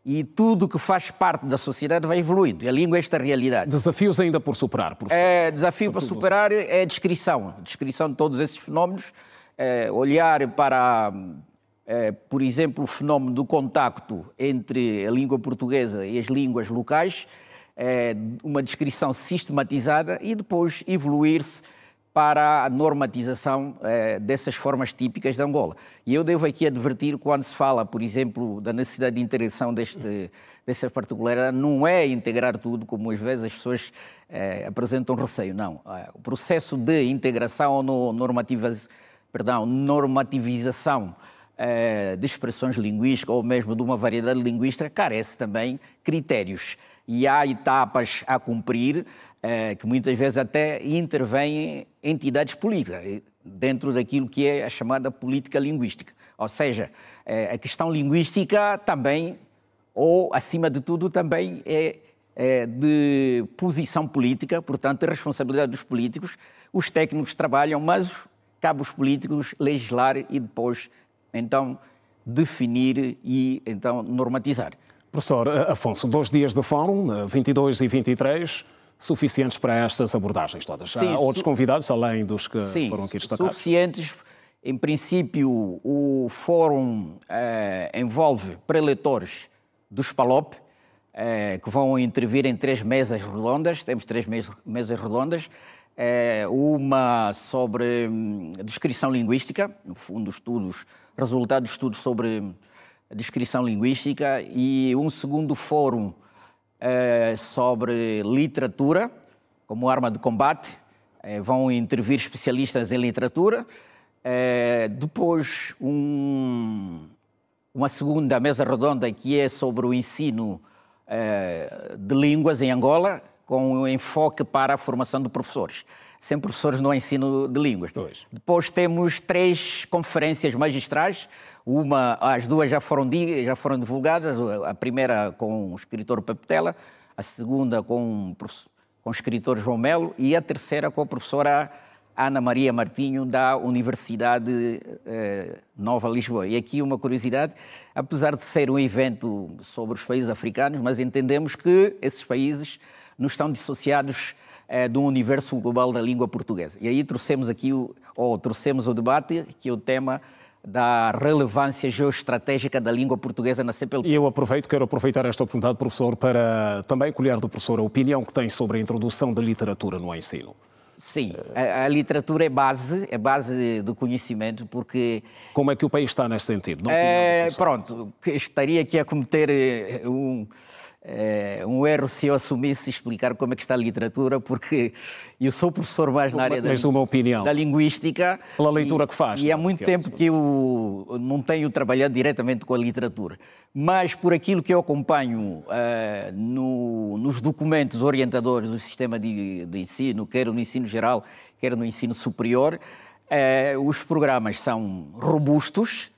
e tudo que faz parte da sociedade vai evoluindo. E a língua é esta realidade.
Desafios ainda por superar, professor?
Desafio para superar é a descrição de todos esses fenómenos, olhar para, por exemplo, o fenómeno do contacto entre a língua portuguesa e as línguas locais, uma descrição sistematizada e depois evoluir-se para a normatização dessas formas típicas de Angola. E eu devo aqui advertir, quando se fala, por exemplo, da necessidade de integração dessa particularidade, não é integrar tudo, como às vezes as pessoas apresentam receio, não. O processo de integração ou normativização de expressões linguísticas ou mesmo de uma variedade linguística carece também critérios. E há etapas a cumprir que muitas vezes até intervêm entidades políticas dentro daquilo que é a chamada política linguística. Ou seja, a questão linguística também, ou acima de tudo, também é de posição política, portanto, a responsabilidade dos políticos. Os técnicos trabalham, mas cabe aos políticos legislar e depois, então, definir e, então, normatizar.
Professor Afonso, 2 dias de fórum, 22 e 23, suficientes para estas abordagens todas? Sim, há outros convidados, além dos que foram aqui destacados?
Suficientes. Em princípio, o fórum envolve preleitores dos PALOP, que vão intervir em 3 mesas redondas. Temos 3 mesas redondas. Uma sobre descrição linguística, no fundo, resultado de estudos sobre descrição linguística, e um segundo fórum sobre literatura, como arma de combate. Vão intervir especialistas em literatura. Depois, uma segunda mesa redonda que é sobre o ensino de línguas em Angola, com um enfoque para a formação de professores. Sem professores não há ensino de línguas. Depois temos 3 conferências magistrais. As 2 já foram divulgadas. A primeira com o escritor Pepetela, a segunda com o escritor João Melo e a terceira com a professora Ana Maria Martinho, da Universidade Nova Lisboa. E aqui uma curiosidade, apesar de ser um evento sobre os países africanos, mas entendemos que esses países não estão dissociados do universo global da língua portuguesa. E aí trouxemos o debate, que é o tema da relevância geoestratégica da língua portuguesa na CPLP.
E eu quero aproveitar esta oportunidade, professor, para também colher do professor a opinião que tem sobre a introdução da literatura no ensino.
Sim, a literatura é base do conhecimento, porque...
Como é que o país está nesse sentido?
Pronto, estaria aqui a cometer um erro se eu assumisse explicar como é que está a literatura, porque eu sou professor mais na área da linguística.
Pela leitura que faz.
E há muito tempo que eu não tenho trabalhado diretamente com a literatura. Mas por aquilo que eu acompanho nos documentos orientadores do sistema de ensino, quer no ensino geral, quer no ensino superior, os programas são robustos.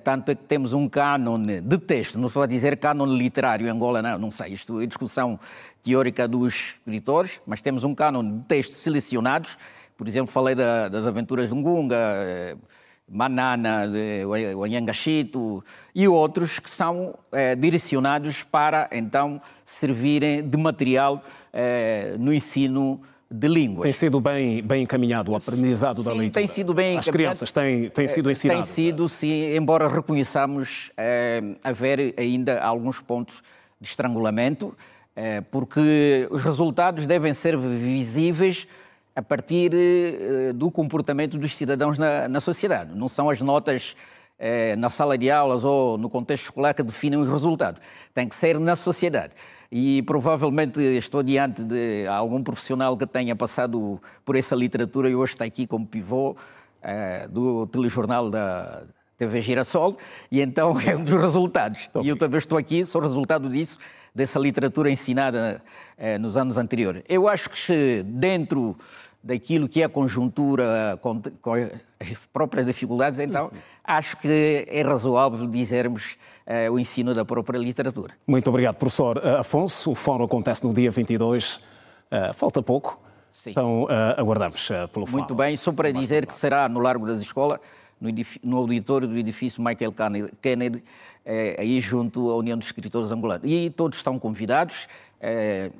Tanto é que temos um cânone de texto, não estou a dizer cânone literário em Angola, não sei, isto é discussão teórica dos escritores, mas temos um cânone de textos selecionados. Por exemplo, falei das aventuras de Ngunga, Manana, o Anhangachito e outros que são direcionados para, então, servirem de material no ensino de línguas.
Tem sido bem encaminhado o aprendizado da leitura?
Tem sido bem encaminhado.
As crianças têm sido ensinadas?
Tem sido, sim, embora reconheçamos haver ainda alguns pontos de estrangulamento, porque os resultados devem ser visíveis a partir do comportamento dos cidadãos na sociedade. Não são as notas na sala de aulas ou no contexto escolar que definem os resultados. Tem que ser na sociedade. E provavelmente estou diante de algum profissional que tenha passado por essa literatura e hoje está aqui como pivô do telejornal da TV Girassol, e então é um dos resultados. E eu também estou aqui, sou resultado disso, dessa literatura ensinada nos anos anteriores. Eu acho que dentro daquilo que é a conjuntura com as próprias dificuldades, então acho que é razoável dizermos o ensino da própria literatura.
Muito obrigado, professor Afonso. O fórum acontece no dia 22, falta pouco, sim. Então aguardamos pelo fórum.
Muito bem, só para dizer que será no Largo das Escolas, no auditório do edifício Michael Kennedy, aí junto à União dos Escritores Angolanos. E todos estão convidados, é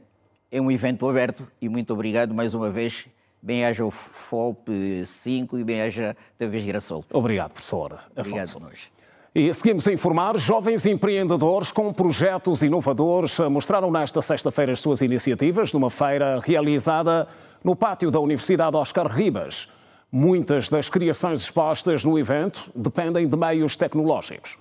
um evento aberto e muito obrigado mais uma vez. Bem-aja o FOP 5 e bem-aja a TV Girassol.
Obrigado, professor Afonso.
Obrigado a nós.
E seguimos a informar, jovens empreendedores com projetos inovadores mostraram nesta sexta-feira as suas iniciativas numa feira realizada no pátio da Universidade Oscar Ribas. Muitas das criações expostas no evento dependem de meios tecnológicos.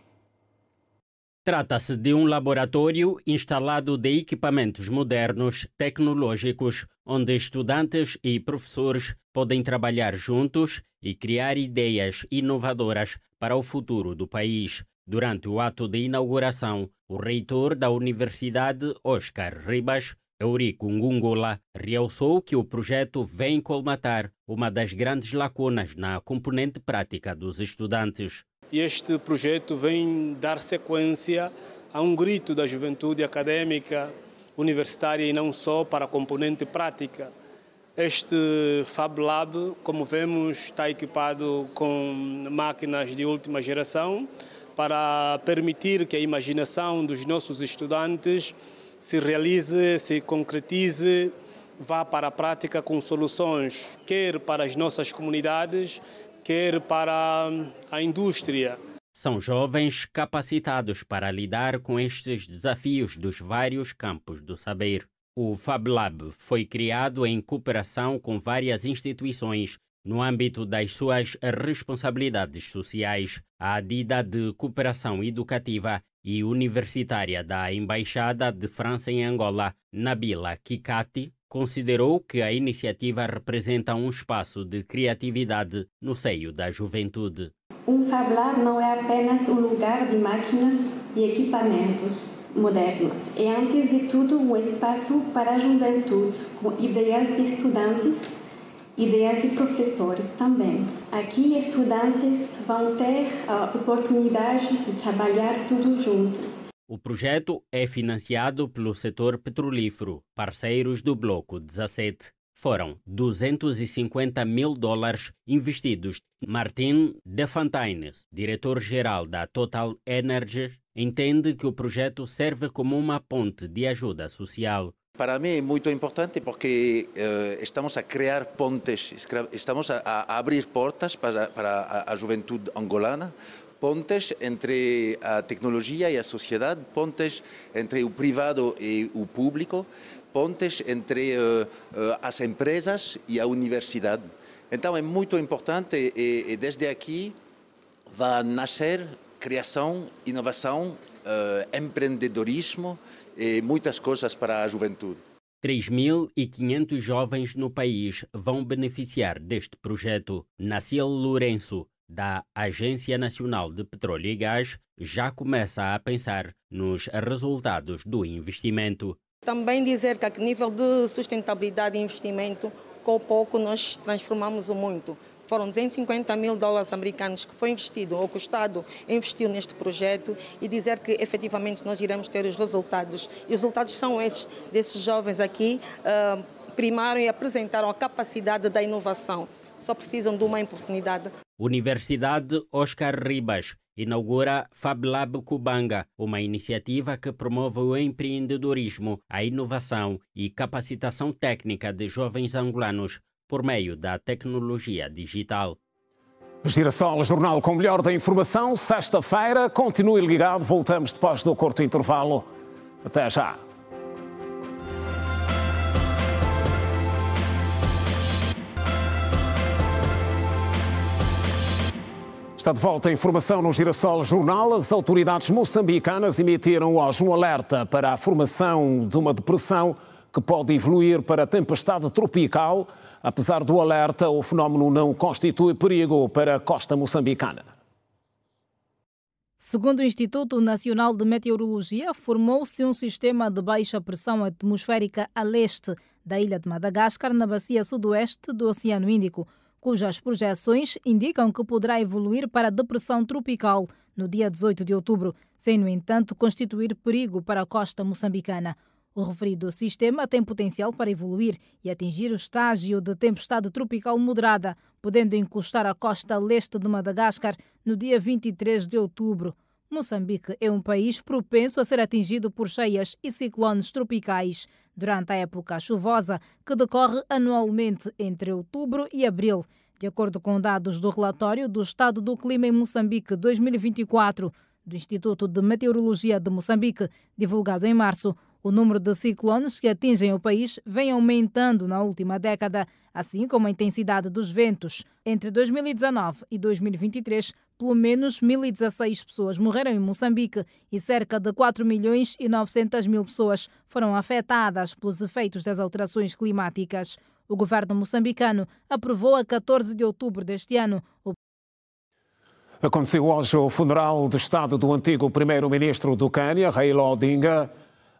Trata-se de um laboratório instalado de equipamentos modernos, tecnológicos, onde estudantes e professores podem trabalhar juntos e criar ideias inovadoras para o futuro do país. Durante o ato de inauguração, o reitor da Universidade Oscar Ribas, Eurico Ngungola, realçou que o projeto vem colmatar uma das grandes lacunas na componente prática dos estudantes.
Este projeto vem dar sequência a um grito da juventude académica, universitária e não só para a componente prática. Este Fab Lab, como vemos, está equipado com máquinas de última geração para permitir que a imaginação dos nossos estudantes se realize, se concretize, vá para a prática com soluções, quer para as nossas comunidades, quer para a indústria.
São jovens capacitados para lidar com estes desafios dos vários campos do saber. O FabLab foi criado em cooperação com várias instituições no âmbito das suas responsabilidades sociais. A Adida de Cooperação Educativa e Universitária da Embaixada de França em Angola, Nabila Kikati, considerou que a iniciativa representa um espaço de criatividade no seio da juventude.
Um FabLab não é apenas um lugar de máquinas e equipamentos modernos. É, antes de tudo, um espaço para a juventude, com ideias de estudantes, ideias de professores também. Aqui, estudantes vão ter a oportunidade de trabalhar tudo junto.
O projeto é financiado pelo setor petrolífero, parceiros do Bloco 17. Foram $250 mil investidos. Martin De Fontaines, diretor-geral da Total Energy, entende que o projeto serve como uma ponte de ajuda social.
Para mim é muito importante porque estamos a criar pontes, estamos a abrir portas para a juventude angolana, pontes entre a tecnologia e a sociedade, pontes entre o privado e o público, pontes entre as empresas e a universidade. Então é muito importante e desde aqui vai nascer criação, inovação, empreendedorismo e muitas coisas para a juventude.
3.500 jovens no país vão beneficiar deste projeto. Naciel Lourenço, da Agência Nacional de Petróleo e Gás, já começa a pensar nos resultados do investimento.
Também dizer que a nível de sustentabilidade e investimento, com pouco nós transformamos o muito. Foram $250 mil americanos que foi investido, ou que o Estado investiu neste projeto, e dizer que efetivamente nós iremos ter os resultados. E os resultados são esses, desses jovens aqui, primaram e apresentaram a capacidade da inovação. Só precisam de uma oportunidade.
Universidade Oscar Ribas inaugura FabLab Cubanga, uma iniciativa que promove o empreendedorismo, a inovação e capacitação técnica de jovens angolanos por meio da tecnologia digital.
Girassol, jornal com o melhor da informação, sexta-feira. Continue ligado, voltamos depois do curto intervalo. Até já. Está de volta a informação no Girassol Jornal. As autoridades moçambicanas emitiram hoje um alerta para a formação de uma depressão que pode evoluir para tempestade tropical. Apesar do alerta, o fenómeno não constitui perigo para a costa moçambicana.
Segundo o Instituto Nacional de Meteorologia, formou-se um sistema de baixa pressão atmosférica a leste da ilha de Madagascar, na bacia sudoeste do Oceano Índico, cujas projeções indicam que poderá evoluir para depressão tropical no dia 18 de outubro, sem, no entanto, constituir perigo para a costa moçambicana. O referido sistema tem potencial para evoluir e atingir o estágio de tempestade tropical moderada, podendo encostar a costa leste de Madagascar no dia 23 de outubro. Moçambique é um país propenso a ser atingido por cheias e ciclones tropicais durante a época chuvosa, que decorre anualmente entre outubro e abril. De acordo com dados do relatório do Estado do Clima em Moçambique 2024, do Instituto de Meteorologia de Moçambique, divulgado em março, o número de ciclones que atingem o país vem aumentando na última década, assim como a intensidade dos ventos. Entre 2019 e 2023, pelo menos 1.016 pessoas morreram em Moçambique e cerca de 4.900.000 pessoas foram afetadas pelos efeitos das alterações climáticas. O governo moçambicano aprovou a 14 de outubro deste ano
Aconteceu hoje o funeral de Estado do antigo primeiro-ministro do Quênia, Raila Odinga.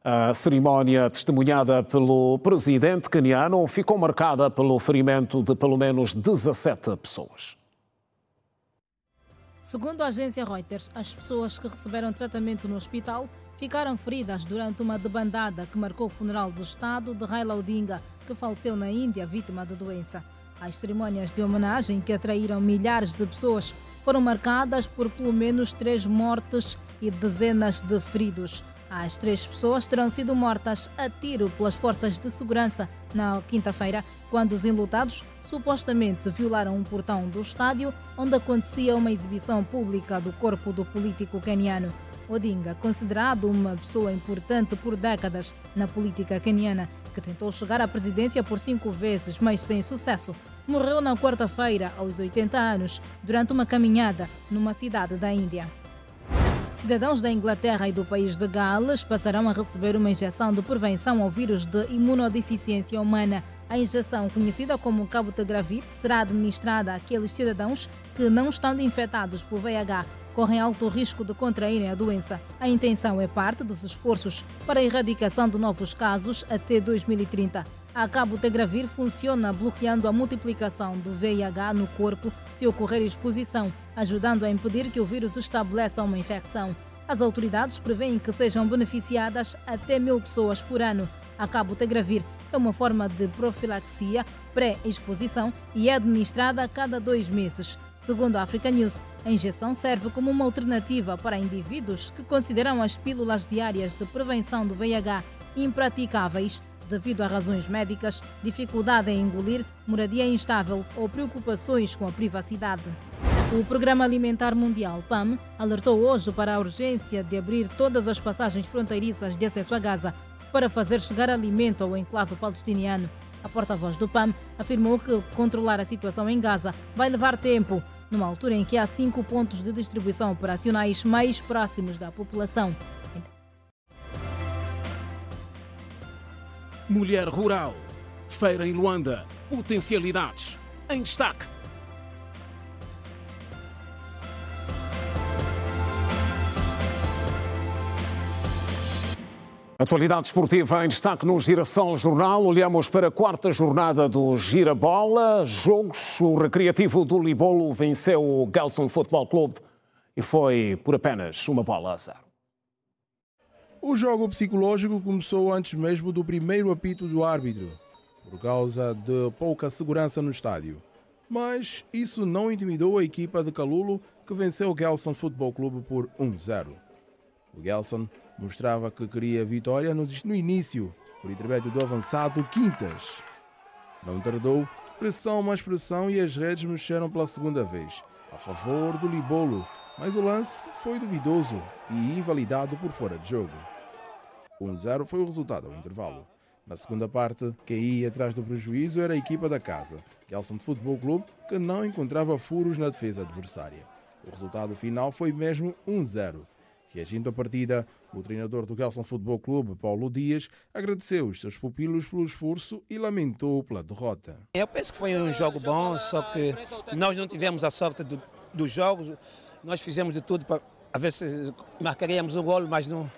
A cerimónia, testemunhada pelo presidente queniano, ficou marcada pelo ferimento de pelo menos 17 pessoas.
Segundo a agência Reuters, as pessoas que receberam tratamento no hospital ficaram feridas durante uma debandada que marcou o funeral de Estado de Raila Odinga, que faleceu na Índia, vítima da doença. As cerimónias de homenagem, que atraíram milhares de pessoas, foram marcadas por pelo menos 3 mortes e dezenas de feridos. As 3 pessoas terão sido mortas a tiro pelas forças de segurança na quinta-feira, quando os enlutados supostamente violaram um portão do estádio onde acontecia uma exibição pública do corpo do político queniano. Odinga, considerado uma pessoa importante por décadas na política queniana, que tentou chegar à presidência por 5 vezes, mas sem sucesso, morreu na quarta-feira, aos 80 anos, durante uma caminhada numa cidade da Índia. Cidadãos da Inglaterra e do país de Gales passarão a receber uma injeção de prevenção ao vírus de imunodeficiência humana. A injeção, conhecida como cabotegravir, será administrada àqueles cidadãos que, não estando infectados por VIH, correm alto risco de contraírem a doença. A intenção é parte dos esforços para a erradicação de novos casos até 2030. A cabotegravir funciona bloqueando a multiplicação do VIH no corpo se ocorrer exposição, ajudando a impedir que o vírus estabeleça uma infecção. As autoridades prevêem que sejam beneficiadas até 1000 pessoas por ano. A cabotegravir é uma forma de profilaxia pré-exposição e é administrada a cada 2 meses. Segundo a Africa News, a injeção serve como uma alternativa para indivíduos que consideram as pílulas diárias de prevenção do VIH impraticáveis devido a razões médicas, dificuldade em engolir, moradia instável ou preocupações com a privacidade. O Programa Alimentar Mundial, PAM, alertou hoje para a urgência de abrir todas as passagens fronteiriças de acesso a Gaza para fazer chegar alimento ao enclave palestiniano. A porta-voz do PAM afirmou que controlar a situação em Gaza vai levar tempo, numa altura em que há 5 pontos de distribuição operacionais mais próximos da população.
Mulher Rural. Feira em Luanda. Potencialidades. Em destaque. Atualidade esportiva em destaque no Girassol Jornal. Olhamos para a 4ª jornada do Girabola. Jogos, o Recreativo do Libolo venceu o Gelson Futebol Clube e foi por apenas 1-0.
O jogo psicológico começou antes mesmo do primeiro apito do árbitro, por causa de pouca segurança no estádio. Mas isso não intimidou a equipa de Calulo, que venceu o Gelson Futebol Clube por 1-0. O Gelson mostrava que queria vitória no início, por intermédio do avançado Quintas. Não tardou, pressão mais pressão e as redes mexeram pela segunda vez, a favor do Libolo, mas o lance foi duvidoso e invalidado por fora de jogo. 1-0 foi o resultado ao intervalo. Na segunda parte, quem ia atrás do prejuízo era a equipa da casa, Gelson Futebol Clube, que não encontrava furos na defesa adversária. O resultado final foi mesmo 1-0. Reagindo à partida, o treinador do Gelson Futebol Clube, Paulo Dias, agradeceu os seus pupilos pelo esforço e lamentou pela derrota.
Eu penso que foi um jogo bom, só que nós não tivemos a sorte dos jogos. Nós fizemos de tudo para ver se marcaríamos um golo, mas não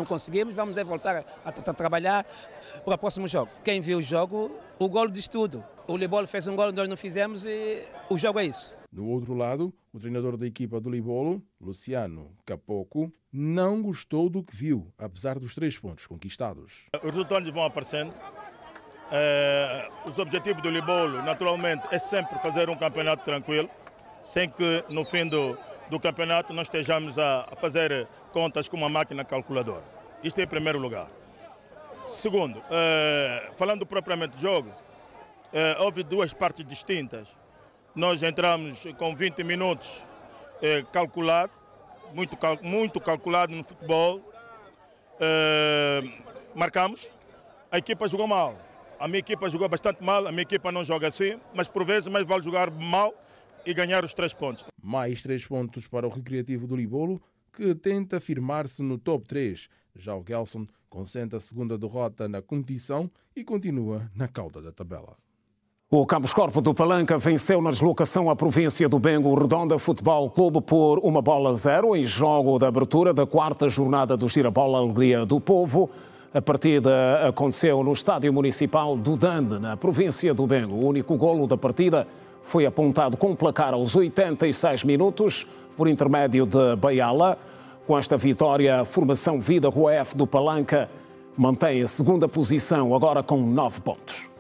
conseguimos. Vamos voltar a trabalhar para o próximo jogo. Quem viu o jogo, o golo diz tudo. O Libolo fez um golo, nós não fizemos e o jogo é isso.
No outro lado, o treinador da equipa do Libolo, Luciano Capoco, não gostou do que viu, apesar dos 3 pontos conquistados.
Os resultados vão aparecendo. Os objetivos do Libolo, naturalmente, é sempre fazer um campeonato tranquilo, sem que no fim do campeonato nós estejamos a fazer contas com uma máquina calculadora. Isto em primeiro lugar. Segundo, falando propriamente do jogo, houve 2 partes distintas. Nós entramos com 20 minutos calculado, muito calculado no futebol. Marcamos, a equipa jogou mal. A minha equipa jogou bastante mal, a minha equipa não joga assim, mas por vezes mais vale jogar mal e ganhar os 3 pontos.
Mais 3 pontos para o Recreativo do Libolo, que tenta afirmar-se no top 3. Já o Gelson consente a segunda derrota na competição e continua na cauda da tabela.
O Campos Corpo do Palanca venceu na deslocação à província do Bengo Redonda Futebol Clube por 1-0 em jogo de abertura da 4ª jornada do Girabola Alegria do Povo. A partida aconteceu no Estádio Municipal do Dande, na província do Bengo. O único golo da partida foi apontado com placar aos 86 minutos por intermédio de Baiala. Com esta vitória, a formação Vida Rua F do Palanca mantém a 2ª posição, agora com 9 pontos.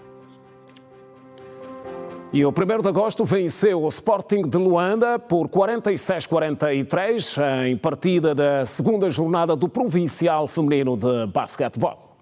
E o 1º de agosto venceu o Sporting de Luanda por 46-43 em partida da 2ª jornada do Provincial Feminino de Basquetebol.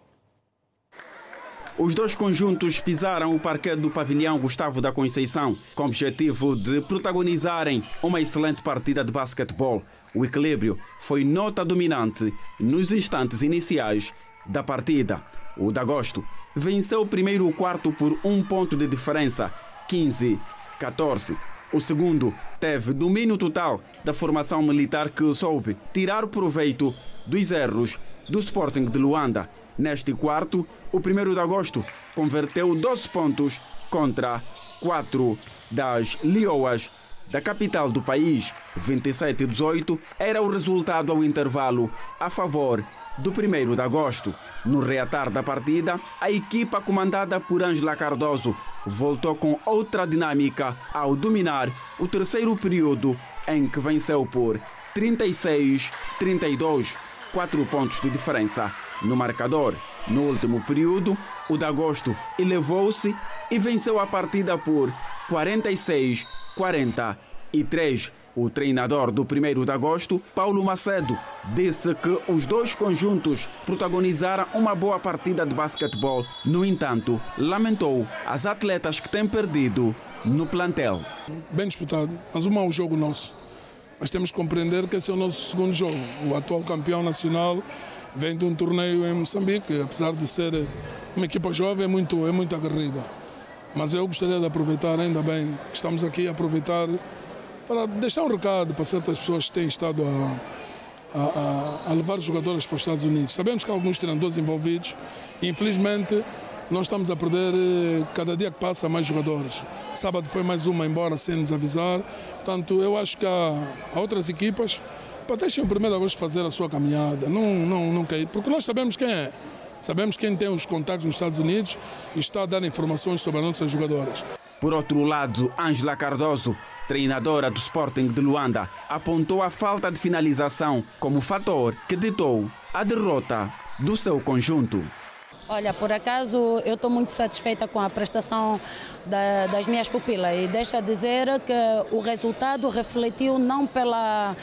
os dois conjuntos pisaram o parquet do pavilhão Gustavo da Conceição com o objetivo de protagonizarem uma excelente partida de basquetebol. O equilíbrio foi nota dominante nos instantes iniciais da partida. O Dagosto venceu o primeiro quarto por 1 ponto de diferença, 15-14. O segundo teve domínio total da formação militar que soube tirar proveito dos erros do Sporting de Luanda. Neste quarto, o 1º de agosto converteu 12 pontos contra 4 das Leoas da capital do país. 27-18 era o resultado ao intervalo a favor do 1º de agosto. No reatar da partida, a equipa comandada por Ângela Cardoso voltou com outra dinâmica ao dominar o terceiro período, em que venceu por 36-32, 4 pontos de diferença no marcador. No último período, o Dagosto elevou-se e venceu a partida por 46-43. O treinador do 1º de agosto, Paulo Macedo, disse que os dois conjuntos protagonizaram uma boa partida de basquetebol. No entanto, lamentou as atletas que têm perdido no plantel.
Bem disputado, mas um mau jogo nosso. Mas temos que compreender que esse é o nosso segundo jogo. O atual campeão nacional vem de um torneio em Moçambique, apesar de ser uma equipa jovem, é muito aguerrida. Mas eu gostaria de aproveitar, ainda bem que estamos aqui a aproveitar para deixar um recado para certas pessoas que têm estado a levar os jogadores para os Estados Unidos. Sabemos que há alguns treinadores envolvidos e, infelizmente, nós estamos a perder, cada dia que passa, mais jogadores. Sábado foi mais uma embora sem nos avisar. Portanto, eu acho que há outras equipas para deixem o 1º de agosto fazer a sua caminhada, não cair, porque nós sabemos quem é. Sabemos quem tem os contactos nos Estados Unidos e está a dar informações sobre as nossas jogadoras.
Por outro lado, Ângela Cardoso, treinadora do Sporting de Luanda, apontou a falta de finalização como fator que ditou a derrota do seu conjunto.
Olha, por acaso eu estou muito satisfeita com a prestação das minhas pupilas e deixa dizer que o resultado refletiu não pela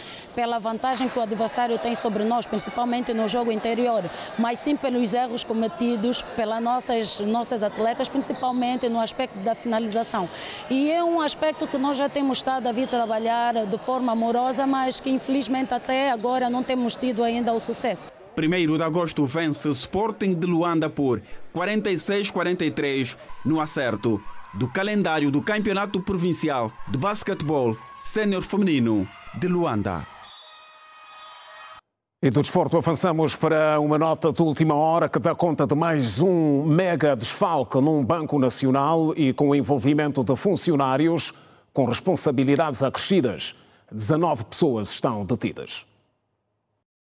vantagem que o adversário tem sobre nós, principalmente no jogo interior, mas sim pelos erros cometidos pelas nossas atletas, principalmente no aspecto da finalização. E é um aspecto que nós já temos estado a vir trabalhar de forma amorosa, mas que infelizmente até agora não temos tido ainda o sucesso.
1º de agosto vence o Sporting de Luanda por 46-43 no acerto do calendário do Campeonato Provincial de Basquetebol Sénior Feminino de Luanda.
E do desporto avançamos para uma nota de última hora que dá conta de mais um mega desfalque num banco nacional e com o envolvimento de funcionários com responsabilidades acrescidas. 19 pessoas estão detidas.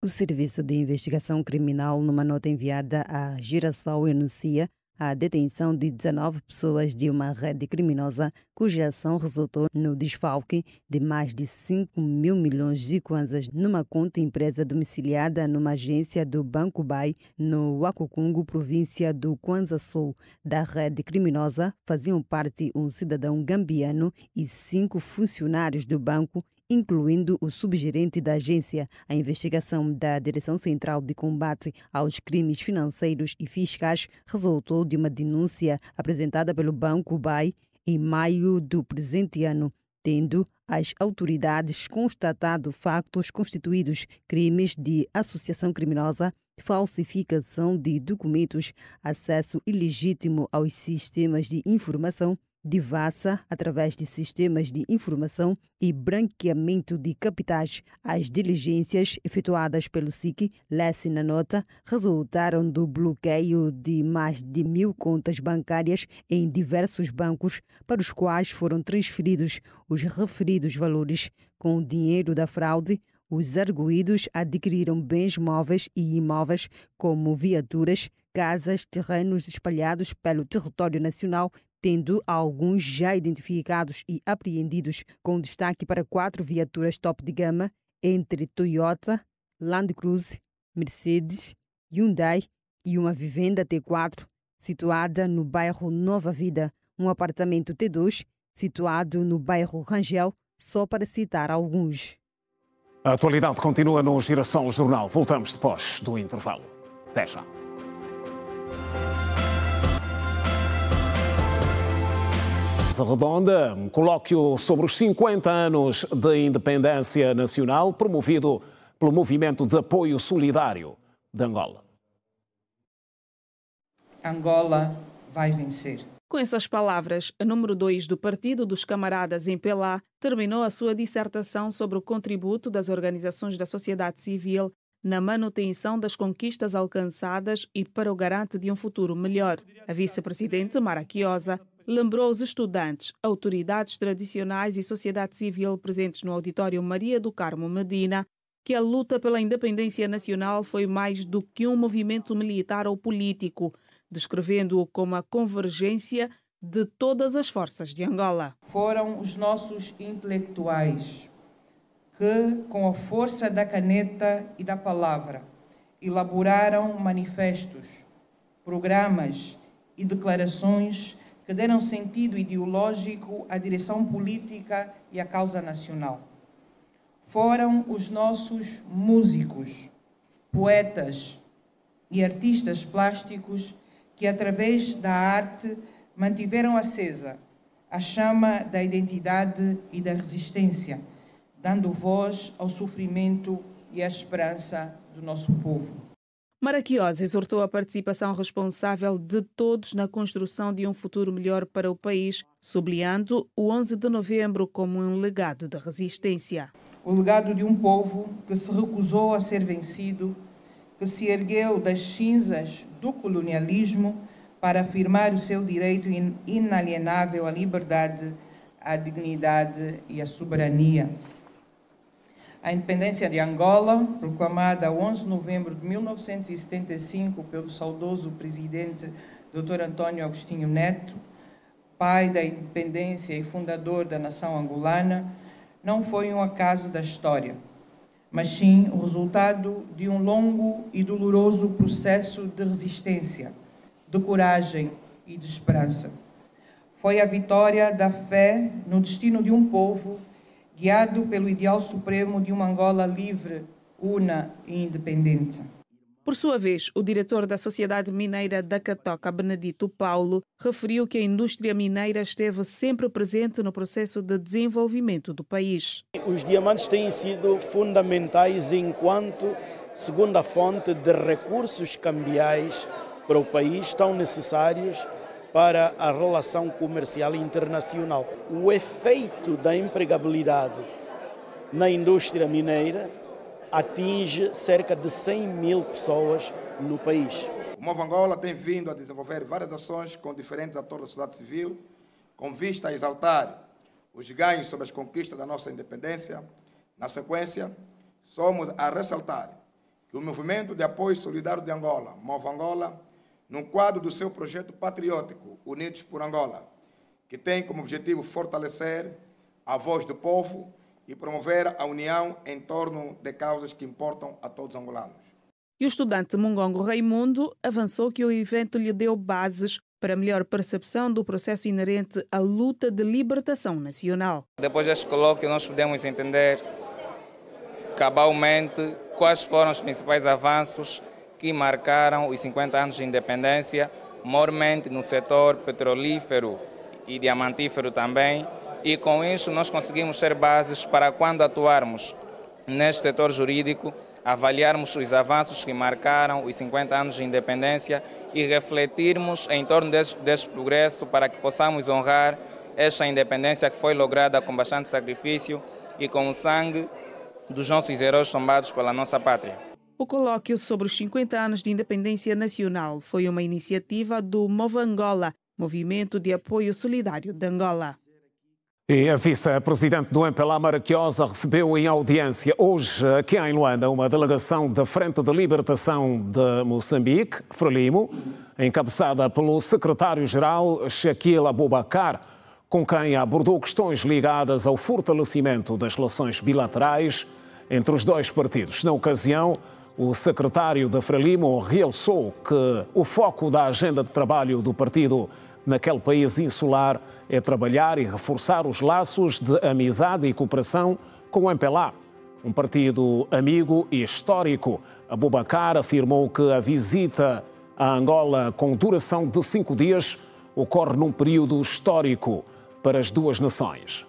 O Serviço de Investigação Criminal, numa nota enviada à Girassol, anuncia a detenção de 19 pessoas de uma rede criminosa cuja ação resultou no desfalque de mais de 5 mil milhões de kwanzas numa conta empresa domiciliada numa agência do Banco Bay, no Wakukungu, província do Kwanza Sul. Da rede criminosa faziam parte um cidadão gambiano e 5 funcionários do banco, incluindo o subgerente da agência. A investigação da Direção Central de Combate aos Crimes Financeiros e Fiscais resultou de uma denúncia apresentada pelo Banco Bay em maio do presente ano, tendo as autoridades constatado factos constituídos crimes de associação criminosa, falsificação de documentos, acesso ilegítimo aos sistemas de informação, devassa através de sistemas de informação e branqueamento de capitais. As diligências efetuadas pelo SIC, lê-se na nota, resultaram do bloqueio de mais de 1.000 contas bancárias em diversos bancos para os quais foram transferidos os referidos valores. Com o dinheiro da fraude, os arguidos adquiriram bens móveis e imóveis como viaturas, casas, terrenos espalhados pelo território nacional, tendo alguns já identificados e apreendidos, com destaque para 4 viaturas top de gama, entre Toyota, Land Cruiser, Mercedes, Hyundai e uma vivenda T4, situada no bairro Nova Vida, um apartamento T2, situado no bairro Rangel, só para citar alguns.
A atualidade continua no Girassol Jornal. Voltamos depois do intervalo. Até já. mesa redonda, um colóquio sobre os 50 anos da independência nacional, promovido pelo Movimento de Apoio Solidário de Angola.
Angola vai vencer.
Com essas palavras, a número 2 do Partido dos Camaradas em Pelá terminou a sua dissertação sobre o contributo das organizações da sociedade civil na manutenção das conquistas alcançadas e para o garante de um futuro melhor. A vice-presidente Mara Quiosa lembrou os estudantes, autoridades tradicionais e sociedade civil presentes no auditório Maria do Carmo Medina que a luta pela independência nacional foi mais do que um movimento militar ou político, descrevendo-o como a convergência de todas as forças de Angola.
Foram os nossos intelectuais que, com a força da caneta e da palavra, elaboraram manifestos, programas e declarações que deram sentido ideológico à direção política e à causa nacional. Foram os nossos músicos, poetas e artistas plásticos que, através da arte, mantiveram acesa a chama da identidade e da resistência, dando voz ao sofrimento e à esperança do nosso povo.
Mara Quiosa exortou a participação responsável de todos na construção de um futuro melhor para o país, sublinhando o 11 de novembro como um legado de resistência.
O legado de um povo que se recusou a ser vencido, que se ergueu das cinzas do colonialismo para afirmar o seu direito inalienável à liberdade, à dignidade e à soberania. A independência de Angola, proclamada a 11 de novembro de 1975 pelo saudoso presidente Dr. António Agostinho Neto, pai da independência e fundador da nação angolana, não foi um acaso da história, mas sim o resultado de um longo e doloroso processo de resistência, de coragem e de esperança. Foi a vitória da fé no destino de um povo guiado pelo ideal supremo de uma Angola livre, una e independente.
Por sua vez, o diretor da Sociedade Mineira da Catoca, Benedito Paulo, referiu que a indústria mineira esteve sempre presente no processo de desenvolvimento do país.
Os diamantes têm sido fundamentais enquanto segunda fonte de recursos cambiais para o país, tão necessários para a relação comercial internacional. O efeito da empregabilidade na indústria mineira atinge cerca de 100 mil pessoas no país.
O Move Angola tem vindo a desenvolver várias ações com diferentes atores da sociedade civil, com vista a exaltar os ganhos sobre as conquistas da nossa independência. Na sequência, somos a ressaltar que o Movimento de Apoio Solidário de Angola, Move Angola, no quadro do seu projeto patriótico Unidos por Angola, que tem como objetivo fortalecer a voz do povo e promover a união em torno de causas que importam a todos os angolanos.
E o estudante Mungongo Raimundo avançou que o evento lhe deu bases para melhor percepção do processo inerente à luta de libertação nacional.
Depois deste colóquio, nós podemos entender cabalmente quais foram os principais avanços que marcaram os 50 anos de independência, maiormente no setor petrolífero e diamantífero também, e com isso nós conseguimos ter bases para, quando atuarmos neste setor jurídico, avaliarmos os avanços que marcaram os 50 anos de independência e refletirmos em torno deste progresso para que possamos honrar esta independência que foi lograda com bastante sacrifício e com o sangue dos nossos heróis tombados pela nossa pátria.
O colóquio sobre os 50 anos de independência nacional foi uma iniciativa do Move Angola, Movimento de Apoio Solidário de Angola.
E a vice-presidente do MPLA, Mara Quiosa, recebeu em audiência hoje aqui em Luanda uma delegação da Frente de Libertação de Moçambique, Frelimo, encabeçada pelo secretário-geral Shaquille Abubakar, com quem abordou questões ligadas ao fortalecimento das relações bilaterais entre os dois partidos. Na ocasião, o secretário da Frelimo realçou que o foco da agenda de trabalho do partido naquele país insular é trabalhar e reforçar os laços de amizade e cooperação com o MPLA, um partido amigo e histórico. Abubakar afirmou que a visita a Angola, com duração de 5 dias, ocorre num período histórico para as duas nações.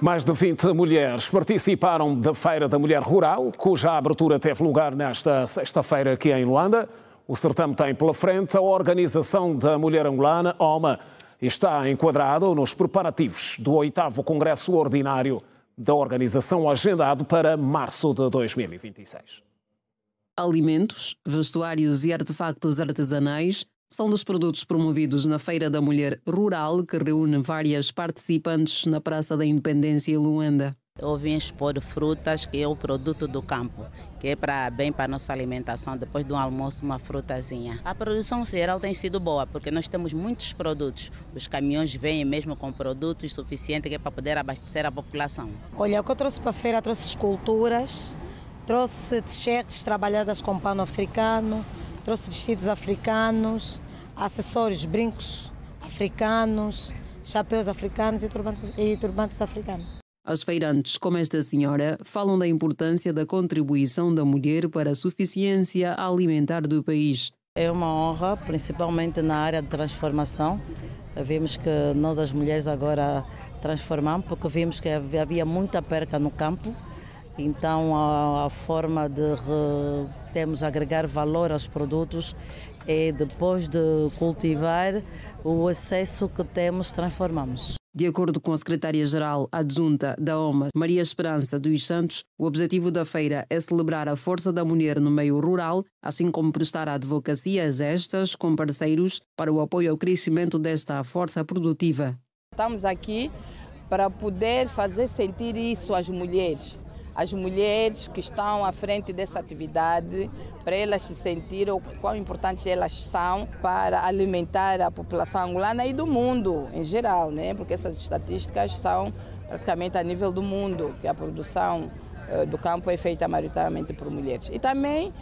Mais de 20 mulheres participaram da Feira da Mulher Rural, cuja abertura teve lugar nesta sexta-feira aqui em Luanda. O certame tem pela frente a Organização da Mulher Angolana, OMA, e está enquadrado nos preparativos do 8º Congresso Ordinário da organização, agendado para março de 2026.
Alimentos, vestuários e artefactos artesanais são dos produtos promovidos na Feira da Mulher Rural, que reúne várias participantes na Praça da Independência em Luanda.
Eu vim expor frutas, que é o produto do campo, que é bem para a nossa alimentação. Depois do almoço, uma frutazinha. A produção geral tem sido boa, porque nós temos muitos produtos. Os caminhões vêm mesmo com produtos suficientes que é para poder abastecer a população.
Olha, o que eu trouxe para a feira, trouxe esculturas, trouxe t-shirts trabalhadas com pano africano, trouxe vestidos africanos, acessórios, brincos africanos, chapéus africanos e turbantes africanos.
As feirantes, como esta senhora, falam da importância da contribuição da mulher para a suficiência alimentar do país.
É uma honra, principalmente na área de transformação. Vimos que nós, as mulheres, agora transformamos, porque vimos que havia muita perca no campo. Então, a forma de temos agregar valor aos produtos é, depois de cultivar, o excesso que temos, transformamos.
De acordo com a secretária-geral adjunta da OMA, Maria Esperança dos Santos, o objetivo da feira é celebrar a força da mulher no meio rural, assim como prestar advocacias estas com parceiros para o apoio ao crescimento desta força produtiva.
Estamos aqui para poder fazer sentir isso às mulheres. As mulheres que estão à frente dessa atividade, para elas se sentirem o quão importantes elas são para alimentar a população angolana e do mundo em geral, né? Porque essas estatísticas são praticamente a nível do mundo, que a produção do campo é feita maioritariamente por mulheres. E também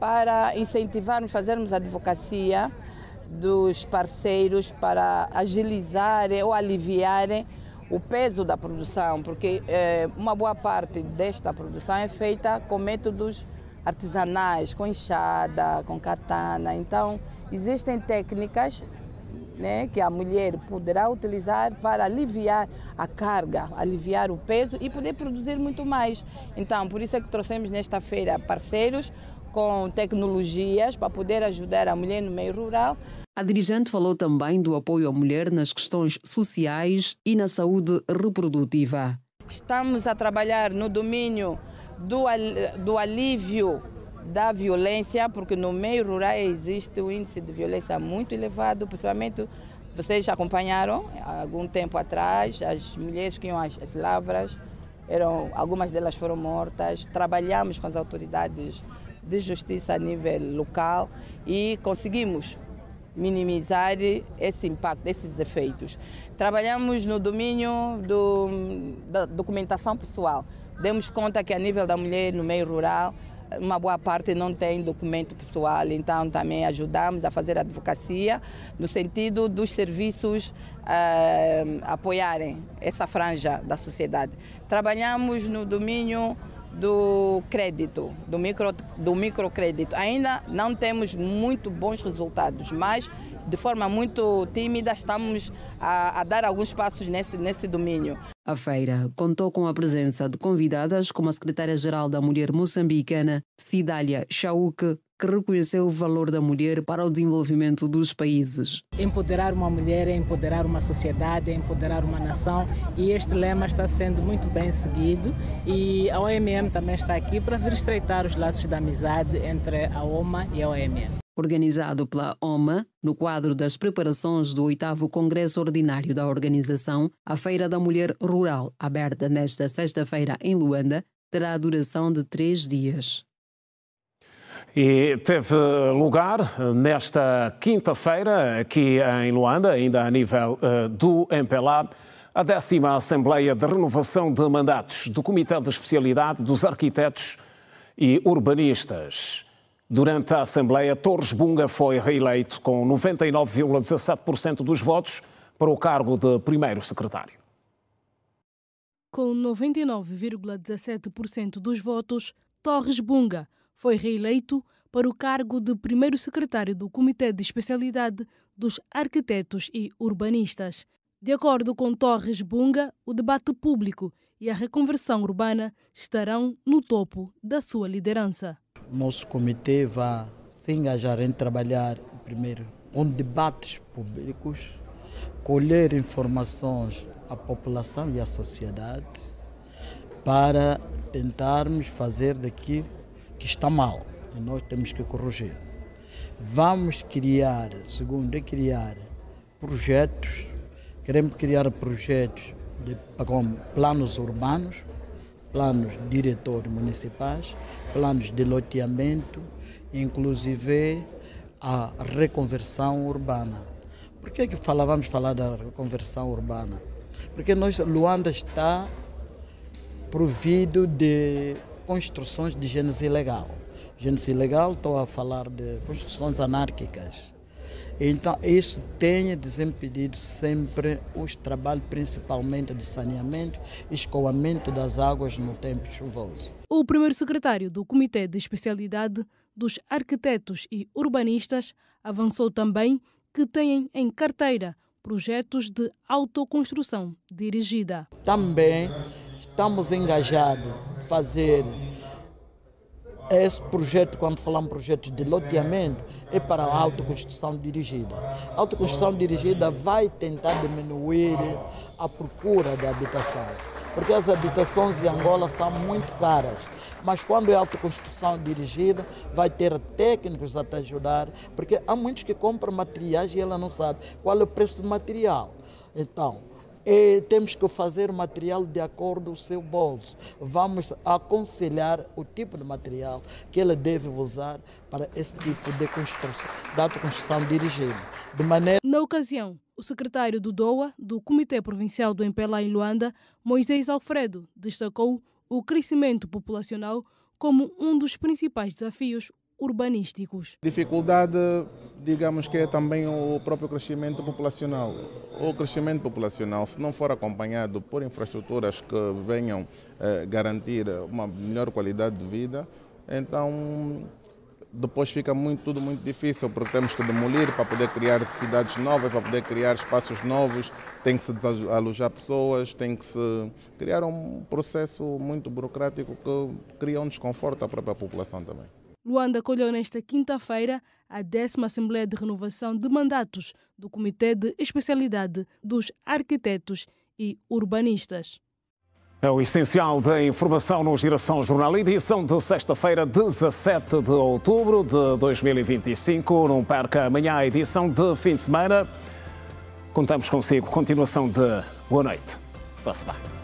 para incentivarmos, fazermos a advocacia dos parceiros para agilizarem ou aliviarem o peso da produção, porque uma boa parte desta produção é feita com métodos artesanais, com enxada, com katana. Então, existem técnicas, né, que a mulher poderá utilizar para aliviar a carga, aliviar o peso e poder produzir muito mais. Então, por isso é que trouxemos nesta feira parceiros com tecnologias para poder ajudar a mulher no meio rural.
A dirigente falou também do apoio à mulher nas questões sociais e na saúde reprodutiva.
Estamos a trabalhar no domínio do alívio da violência, porque no meio rural existe um índice de violência muito elevado, principalmente vocês acompanharam há algum tempo atrás, as mulheres que iam às lavras, algumas delas foram mortas. Trabalhamos com as autoridades de justiça a nível local e conseguimos minimizar esse impacto, esses efeitos. Trabalhamos no domínio da documentação pessoal. Demos conta que a nível da mulher no meio rural, uma boa parte não tem documento pessoal, então também ajudamos a fazer advocacia no sentido dos serviços apoiarem essa franja da sociedade. Trabalhamos no domínio do crédito, do microcrédito. Ainda não temos muito bons resultados, mas de forma muito tímida estamos a dar alguns passos nesse domínio.
A feira contou com a presença de convidadas como a secretária-geral da Mulher Moçambicana, Cidália Chauque, que reconheceu o valor da mulher para o desenvolvimento dos países.
Empoderar uma mulher é empoderar uma sociedade, é empoderar uma nação, e este lema está sendo muito bem seguido, e a OMM também está aqui para vir estreitar os laços de amizade entre a OMA e a OMM.
Organizado pela OMA, no quadro das preparações do 8º Congresso Ordinário da organização, a Feira da Mulher Rural, aberta nesta sexta-feira em Luanda, terá a duração de 3 dias.
E teve lugar nesta quinta-feira, aqui em Luanda, ainda a nível do MPLA, a 10ª Assembleia de Renovação de Mandatos do Comitê de Especialidade dos Arquitetos e Urbanistas. Durante a Assembleia, Torres Bunga foi reeleito com 99,17% dos votos para o cargo de primeiro secretário.
Com 99,17% dos votos, Torres Bunga foi reeleito para o cargo de primeiro secretário do Comitê de Especialidade dos arquitetos e urbanistas. De acordo com Torres Bunga, o debate público e a reconversão urbana estarão no topo da sua liderança.
Nosso comitê vai se engajar em trabalhar, primeiro, com debates públicos, colher informações à população e à sociedade para tentarmos fazer daquilo que está mal e nós temos que corrigir. Vamos criar, segundo, criar projetos, queremos criar projetos com planos urbanos, planos diretores municipais, planos de loteamento, inclusive a reconversão urbana. Por que vamos falar da reconversão urbana? Porque Luanda está provido de construções de gênese ilegal. Gênese ilegal, estou a falar de construções anárquicas. Então, isso tem desimpedido sempre os trabalhos, principalmente de saneamento e escoamento das águas no tempo chuvoso.
O primeiro secretário do Comitê de Especialidade dos Arquitetos e Urbanistas avançou também que têm em carteira projetos de autoconstrução dirigida.
Também estamos engajados a fazer esse projeto, quando falamos projetos de loteamento, é para a autoconstrução dirigida. A autoconstrução dirigida vai tentar diminuir a procura de habitação, porque as habitações de Angola são muito caras. Mas quando é autoconstrução dirigida, vai ter técnicos a te ajudar, porque há muitos que compram materiais e ela não sabe qual é o preço do material. Então, temos que fazer material de acordo com o seu bolso. Vamos aconselhar o tipo de material que ele deve usar para esse tipo de construção, de autoconstrução dirigida.
Na ocasião, o secretário do DOA, do Comitê Provincial do MPLA em Luanda, Moisés Alfredo, destacou o crescimento populacional como um dos principais desafios urbanísticos.
Dificuldade, digamos que é também o próprio crescimento populacional. O crescimento populacional, se não for acompanhado por infraestruturas que venham garantir uma melhor qualidade de vida, então depois fica tudo muito difícil, porque temos que demolir para poder criar cidades novas, para poder criar espaços novos, tem que se desalojar pessoas, tem que se criar um processo muito burocrático que cria um desconforto à própria população também.
Luanda acolheu nesta quinta-feira a 10ª Assembleia de Renovação de Mandatos do Comitê de Especialidade dos Arquitetos e Urbanistas.
É o essencial da informação no Geração Jornal, edição de sexta-feira, 17 de outubro de 2025. Não perca amanhã a edição de fim de semana. Contamos consigo. Continuação de boa noite. Passe bem.